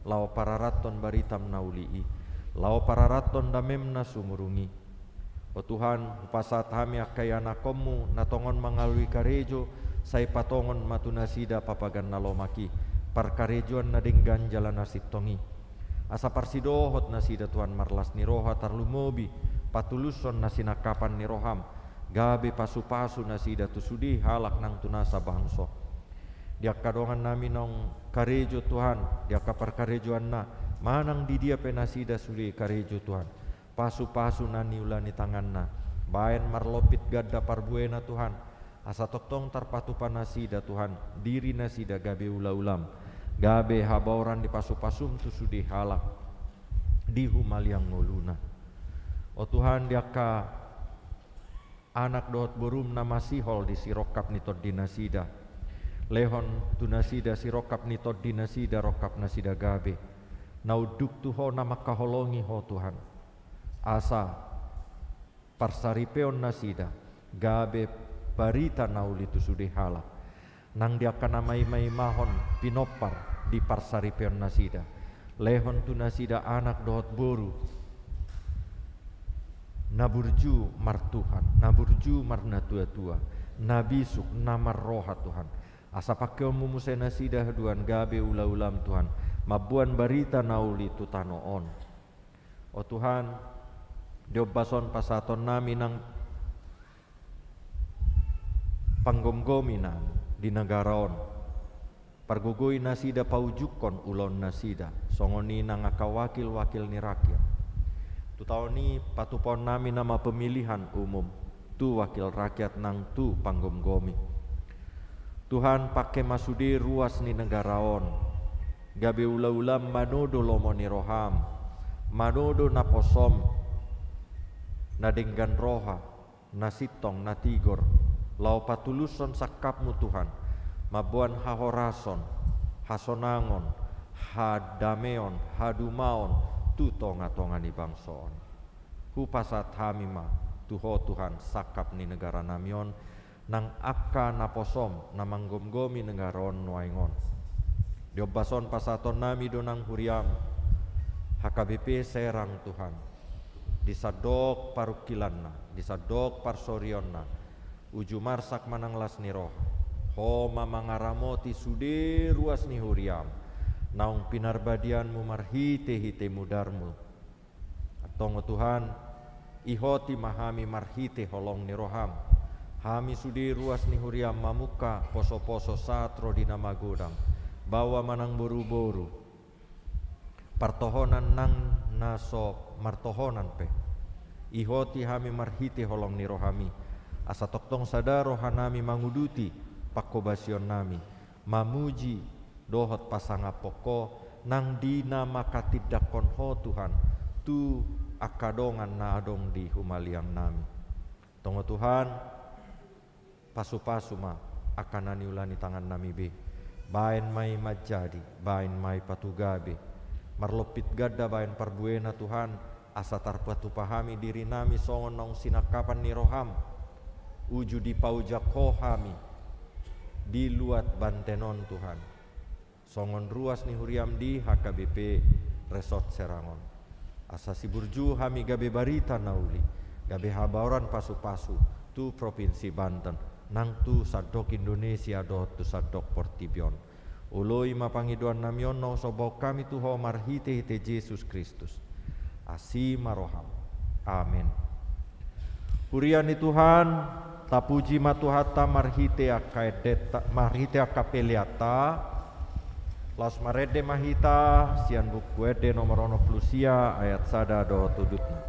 lao pararaton baritam naulii lao pararaton damem na sumurungi. O Tuhan upasat hami akka yanakommu natongon mangalui karejo say patongon matu nasida papagan nalomaki parkarejoan na denggan jalan nasitongi asa parsidohot nasida Tuhan marlas ni roha tarlumobi patuluson nasinakapan ni roham gabe pasu-pasu nasida tu sudi halak nang tunasa bangso. Dia kadongan nami nong karejo Tuhan, dia kapar karejoan na manang di dia penasida sudi karejo Tuhan. Pasu-pasu nani ulani tangan na, baen marlopit gadda parbuena Tuhan. Asa toktong tarpatupan nasida Tuhan, diri nasida gabe ula-ulam, gabe habauran di pasu-pasum tu sudi halak di humaliang ngoluna. O Tuhan dia ka anak dohot borum nama sihol di sirokap nitod dinasida lehon tu nasida sirokap nitod dinasida rokap nasida gabe nauduk tuho nama kaholongi ho Tuhan asa parsaripeon nasida gabe barita nauli tu sudi halak nang dia kana mai mahon pinopar di parsaripeon nasida lehon tu nasida anak dohot boru naburju mar Tuhan, naburju mar na tua-tua, nabisuk namar roha Tuhan. Asa pakeo mumusay nasida haduan gabe ula-ulam Tuhan, mabuan barita nauli tutanoon. O Tuhan, diobason pasaton nami ng panggomgominan di nagaraon. Pargugoy nasida paujukon ulon nasida, songoni nang akawakil-wakil ni rakyat. Tu tahun ni patupon nami nama pemilihan umum. Tu wakil rakyat nang tu panggom-gomi. Tuhan pakai masudi ruas ni negaraon. Gabe ula-ulam manodo lomoni roham. Manodo naposom. Nadenggan roha. Nasitong natigor. Lau patuluson sakapmu Tuhan. Mabuan hahorason. Hasonangon. Hadameon. Hadumaon. Tu tonga-tonga ni bangson. Hu pasat hamima. Tuho Tuhan sakap ni negara namion. Nang akka naposom namanggom-gomi negaron nuaingon. Diobason pasaton nami donang huriam. HKBP serang Tuhan. Disadok parukilanna, disadok parsorionna. Uju marsak mananglas ni roh. Ho mamangaramoti sude ruas ni huriam. Naung pinarbadianmu marhite-hite mudarmu. Atongo Tuhan, ihoti mahami marhite holong ni roham. Hami sudi ruas ni huriam mamuka poso-poso satro di nama godang. Bawa manang boru-boru. Partohonan nang naso martohonan pe. Ihoti hami marhite holong ni rohami. Asa toktong sada rohanami manguduti pakobasion nami. Mamuji dohot pasanga poko nang dina makatidak konho Tuhan. Tu akadongan na adong di humaliang nami. Tongo Tuhan, pasu-pasu ma akan ulani tangan nami be. Bain mai majadi, bain mai patugabe. Marlopit gada bain parbuena Tuhan, asa tarpatu pahami diri nami songon nong sinakapan ni roham. Uju di pauja kohami, di luat bantenon Tuhan. Songon ruas ni huriam di HKBP Resort Serangon. Asa si burju hami gabe barita nauli, gabe habaran pasu-pasu tu provinsi Banten. Nang tu sadok Indonesia do tu sadok Portibion. Uloi mapangiduan namion no sobau kami tuho marhite-hite Yesus Kristus. Asi maroham. Amin. Huriani Tuhan, tapuji matuhata marhite akapeliata. Las marede mahita sian buku ede nomor 1 plusia ayat sada do tudutna.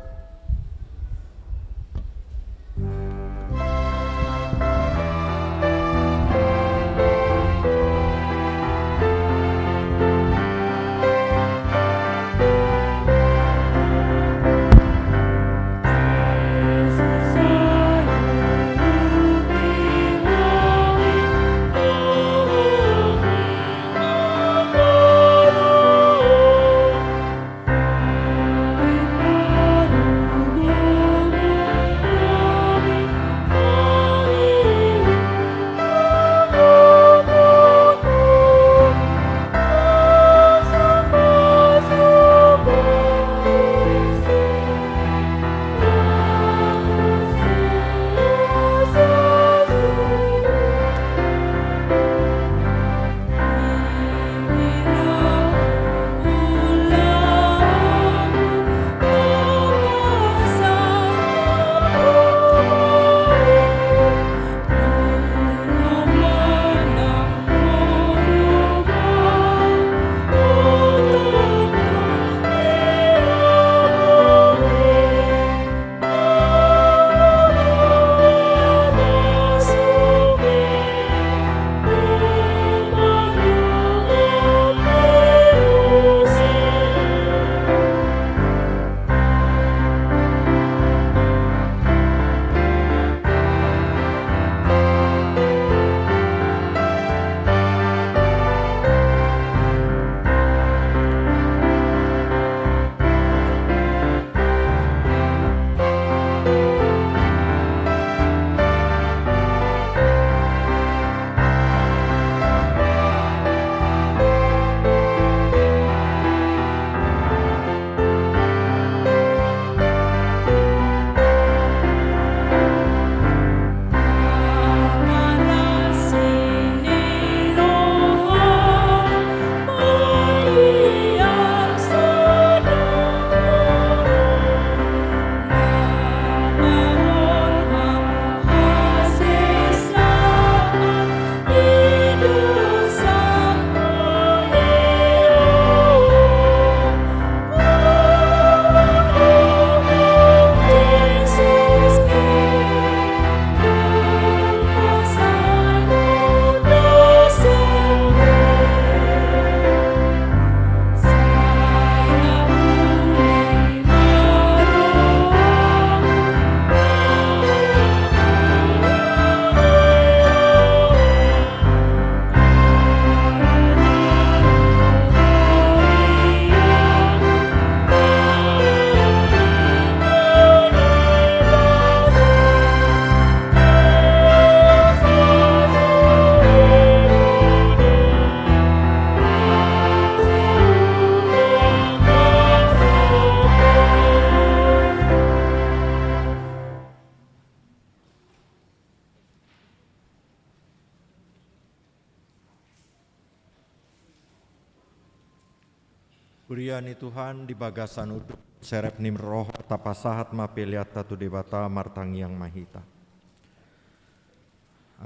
Uriani Tuhan di bagasan uduk serep nim roh tapasahat mapeliata tu debata martang yang mahita.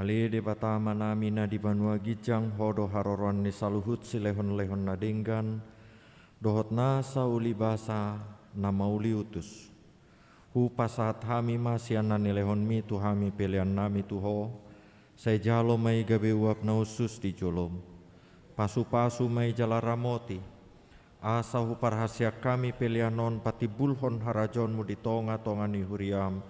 Ali debata manamina di banua gijang hodo haroron ni saluhut silehon-lehon nadenggan dohot nasa uli basa nama uli utus. Hu pasahat hami masiana nilehon mi tu hami pelian nami tuho. Saya jalo mai gabe uap na usus di jolom. Pasu-pasu mai jala ramoti. Asa hu parhasia kami pelianon pati bulhon harajonmu di tonga-tonga ni huriam.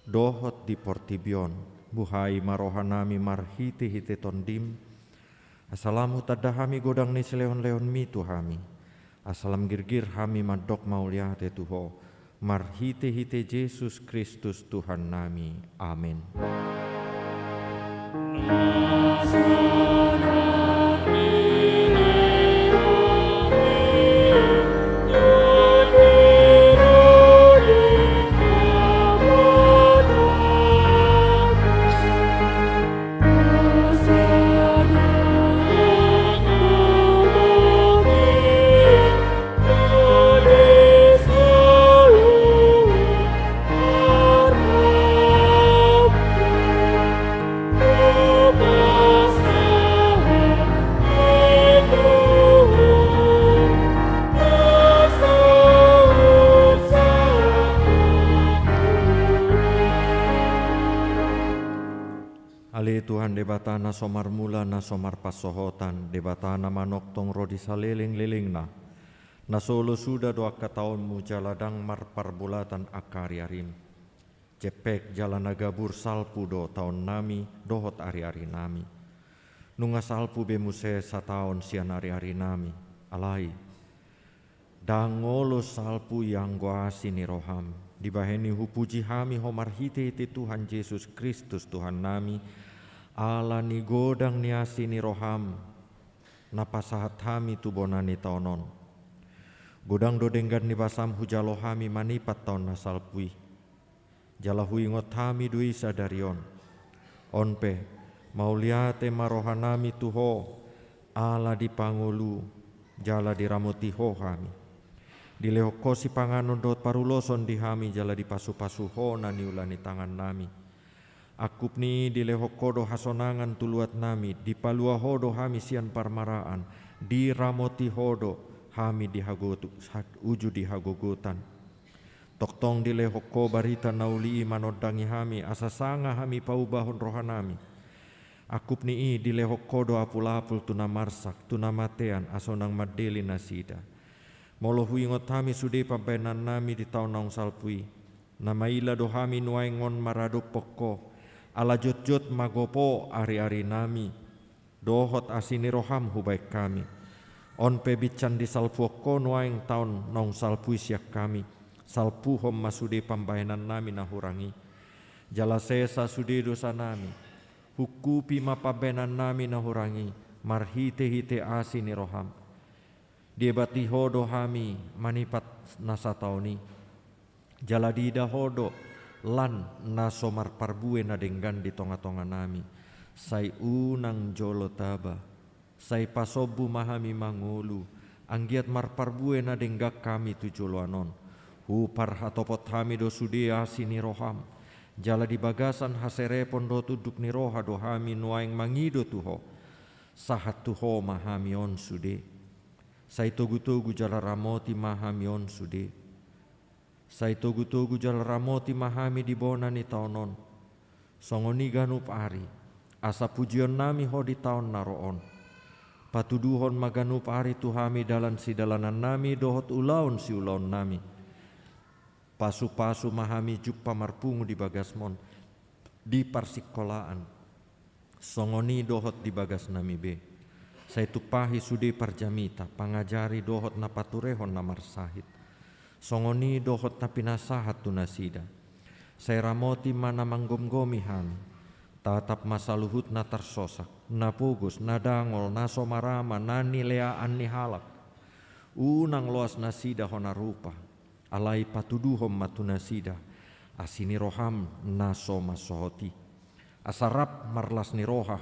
Dohot di portibion. Buhai marohanami marhiti-hiti tondim. Asalamu tadahami godang ni selehon-lehon mi tu hami. Asalam girgir hami madok mauliate tuho. Marhiti-hiti Yesus Kristus Tuhan nami. Amin. Ali Tuhan debata na somar mula na somar pasohotan debata na manok tong rodi saliling-liling na solo sudah doa kataonmu jaladang mar parbulatan akari-arim cepek jalan nagabur salpu do tahun nami dohot ari-ari nami nunga salpu bemuse sataon sian ari-ari nami alai dangolo salpu yang goasi ni roham dibaheni hupuji hami homar hiti-hiti Tuhan Yesus Kristus Tuhan nami ala ni godang ni asi ni roham napasahat hami tu bonani taonon godang do denggan ni basam hujalo hami manipat taon nasalpui jalahu ingot hami dui sadarion onpe mauliate marohanami tuho ala di pangulu jala di ramoti ho hami di lehokosi panganon dot paruloson di hami jala di pasu-pasu ho nani ulani tangan nami akup ni di lehokodo hasonangan tuluat nami di palua hodo hami sian parmaraan di ramoti hodo hami di hagotu uju di hagogotan toktong di lehoko barita nauli manodangi hami asasanga hami paubahon rohanami akup ni di lehokodo apul-apul tuna marsak tuna matean asonang madeli nasida molohu ingot hami sude pampenan nami di tahun naung salpui namaila do hami nuaingon marado pokko ala jot-jot magopo ari-ari nami dohot asini roham hubaik kami on pebican di salpuoko nuaing taun naung salpui siak kami salpuhom masude pambayanan nami nahurangi jala sesa sude dosa nami hukupi mapabenan nami nahurangi marhite-hite asini roham diebati hodo hami manipat nasa tauni jala dida hodo lan nasomar parbue na denggan di tonga-tonga nami sai unang jolo taba sai pasobu mahami mangulu anggiat mar parbue na denggak kami tu jolo anon hu parhatopot hami do sudia sini roham jala di bagasan haserepon do tuduk ni roha do hami nuaing mangido tuho sahat tuho mahami on sude sai togu-togu jala ramoti mahami on sude sai togu-togu jala ramoti mahami di bona ni taonon songoni ganup ari asa pujion nami ho di taon naroon patuduhon maganup ari tuhami dalan si dalanan nami dohot ulaon si ulaon nami pasu-pasu mahami juk pamarpungu di bagasmon di parsikolaan songoni dohot di bagas nami be sai tupahi sude parjamita pangajari dohot na paturehon na marsahit songoni dohot na pinasahat tu nasida sai ramoti mana manggomgomi hami tatap masaluhut na tarsosak na pugus na dangol na somarama na nileaan ni halak unang loas nasida hona rupa alai patuduhom matu nasida asini roham na soma sohoti asarap marlas ni roha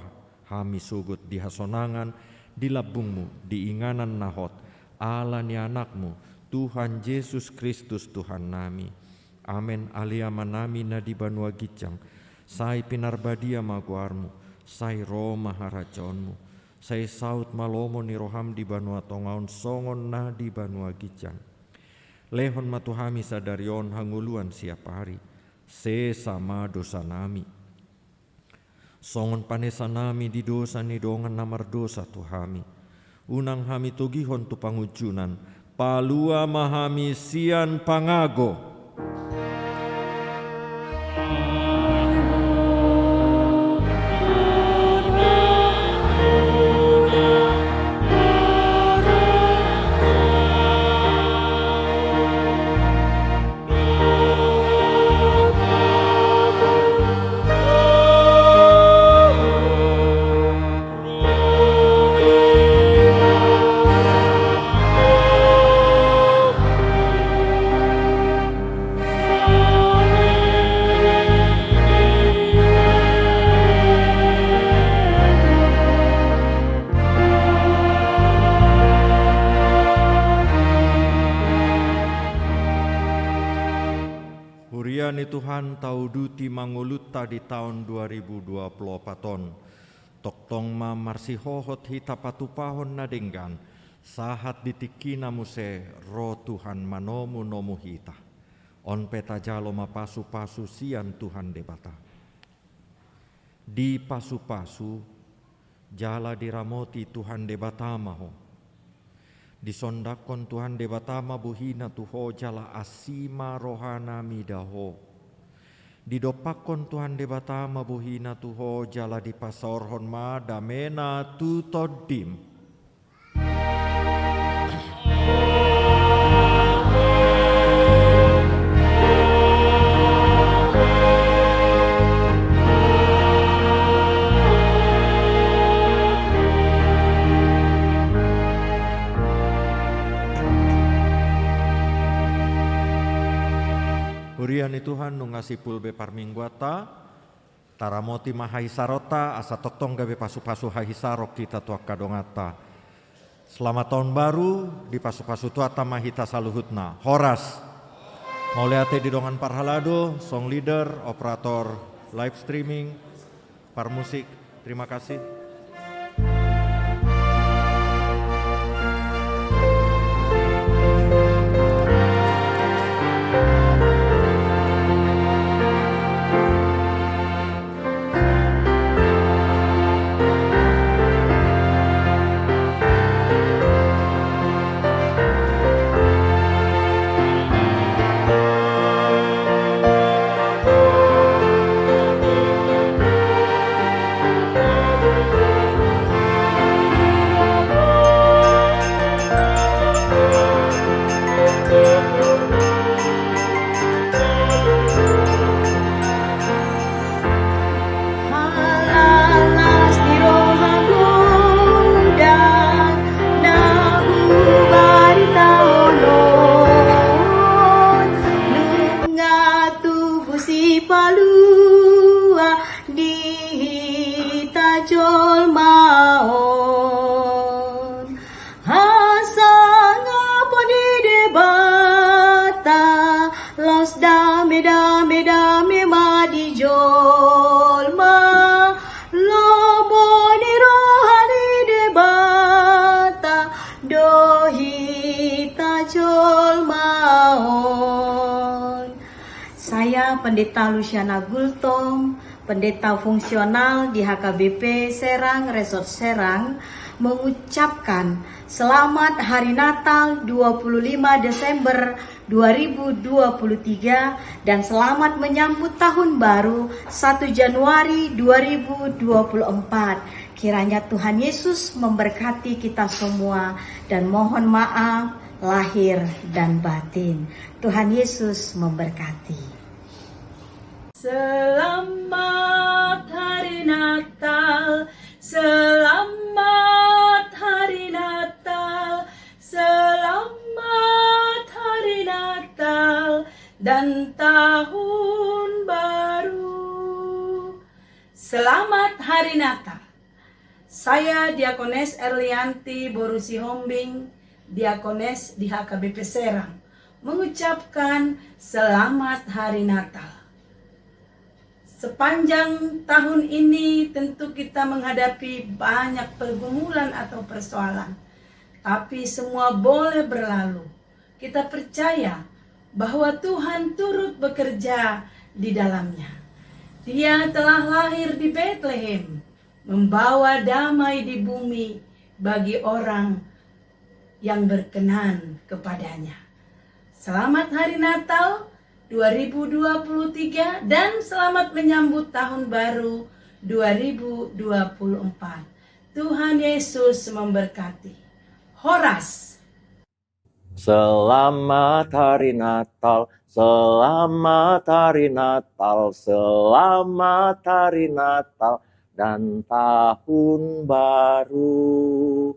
hami sugut di hasonangan di labungmu di inganan nahot Allah ni anakmu, Tuhan Yesus Kristus Tuhan nami. Amen aliama nami na di banua gicang, sai pinarbadia maguarmu, sai roh maharajonmu, sai saut malomo ni roham di banua tongaun songon na di banua gicang. Lehon matuhami sadarion hanguluan siap hari, sesama dosa nami. Songon panesa nami di dosa ni dongan namar dosa tuhami. Unang hami togihon tu pangujunan, palua mahami sian pangago. Huriani Tuhan tau duti manguluta di tahun 2024. Toktong ma marsihohot hita patupahon na denggan. Sahat ditikina muse roh Tuhan manomu nomu hita. On peta jalo mapasu-pasu sian Tuhan debata. Di pasu-pasu jala diramoti Tuhan debata maho. Disondakon Tuhan debatama buhina tuho jala asima rohana midaho. Didopakon Tuhan debatama buhina tuho jala dipasorhon ma damena tutodim. Huriani Tuhan nungasi pulbe parmingguata, taramoti mahaisarota asa toktong gabe pasu-pasu hahisarok kita tuak kadongata. Selamat tahun baru di pasu-pasu tuata mahita saluhutna. Horas, mauleate di dongan parhalado, song leader, operator live streaming, parmusik, terima kasih. Saya Pendeta Luciana Gultom, pendeta fungsional di HKBP Serang, Resort Serang, mengucapkan selamat Hari Natal 25 Desember 2023 dan selamat menyambut Tahun Baru 1 Januari 2024. Kiranya Tuhan Yesus memberkati kita semua dan mohon maaf lahir dan batin. Tuhan Yesus memberkati. Selamat Hari Natal, selamat Hari Natal, selamat Hari Natal dan Tahun Baru. Selamat Hari Natal. Saya Diakones Erlianti Borusi Hombing Diakones di HKBP Serang mengucapkan selamat hari Natal. Sepanjang tahun ini tentu kita menghadapi banyak pergumulan atau persoalan. Tapi semua boleh berlalu. Kita percaya bahwa Tuhan turut bekerja di dalamnya. Dia telah lahir di Bethlehem, membawa damai di bumi bagi orang yang berkenan kepadanya. Selamat Hari Natal 2023 dan selamat menyambut tahun baru 2024. Tuhan Yesus memberkati. Horas. Selamat Hari Natal, selamat Hari Natal, selamat Hari Natal dan tahun baru.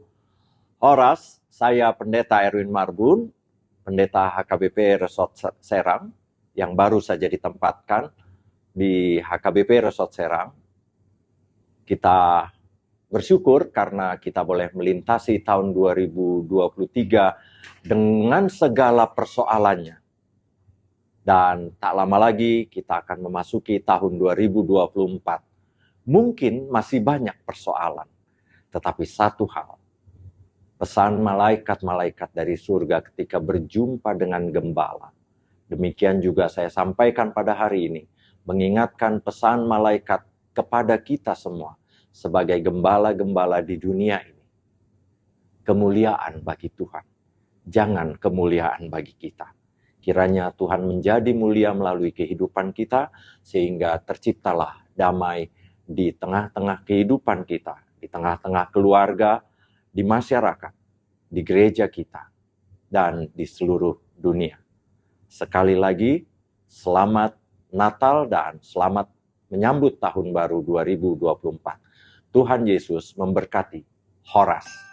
Horas, saya Pendeta Erwin Marbun, Pendeta HKBP Resort Serang, yang baru saja ditempatkan di HKBP Resort Serang. Kita bersyukur karena kita boleh melintasi tahun 2023 dengan segala persoalannya. Dan tak lama lagi kita akan memasuki tahun 2024. Mungkin masih banyak persoalan, tetapi satu hal, pesan malaikat-malaikat dari surga ketika berjumpa dengan gembala. Demikian juga saya sampaikan pada hari ini, mengingatkan pesan malaikat kepada kita semua sebagai gembala-gembala di dunia ini. Kemuliaan bagi Tuhan, jangan kemuliaan bagi kita. Kiranya Tuhan menjadi mulia melalui kehidupan kita, sehingga terciptalah damai di tengah-tengah kehidupan kita, di tengah-tengah keluarga, di masyarakat, di gereja kita, dan di seluruh dunia. Sekali lagi, selamat Natal dan selamat menyambut tahun baru 2024. Tuhan Yesus memberkati. Horas.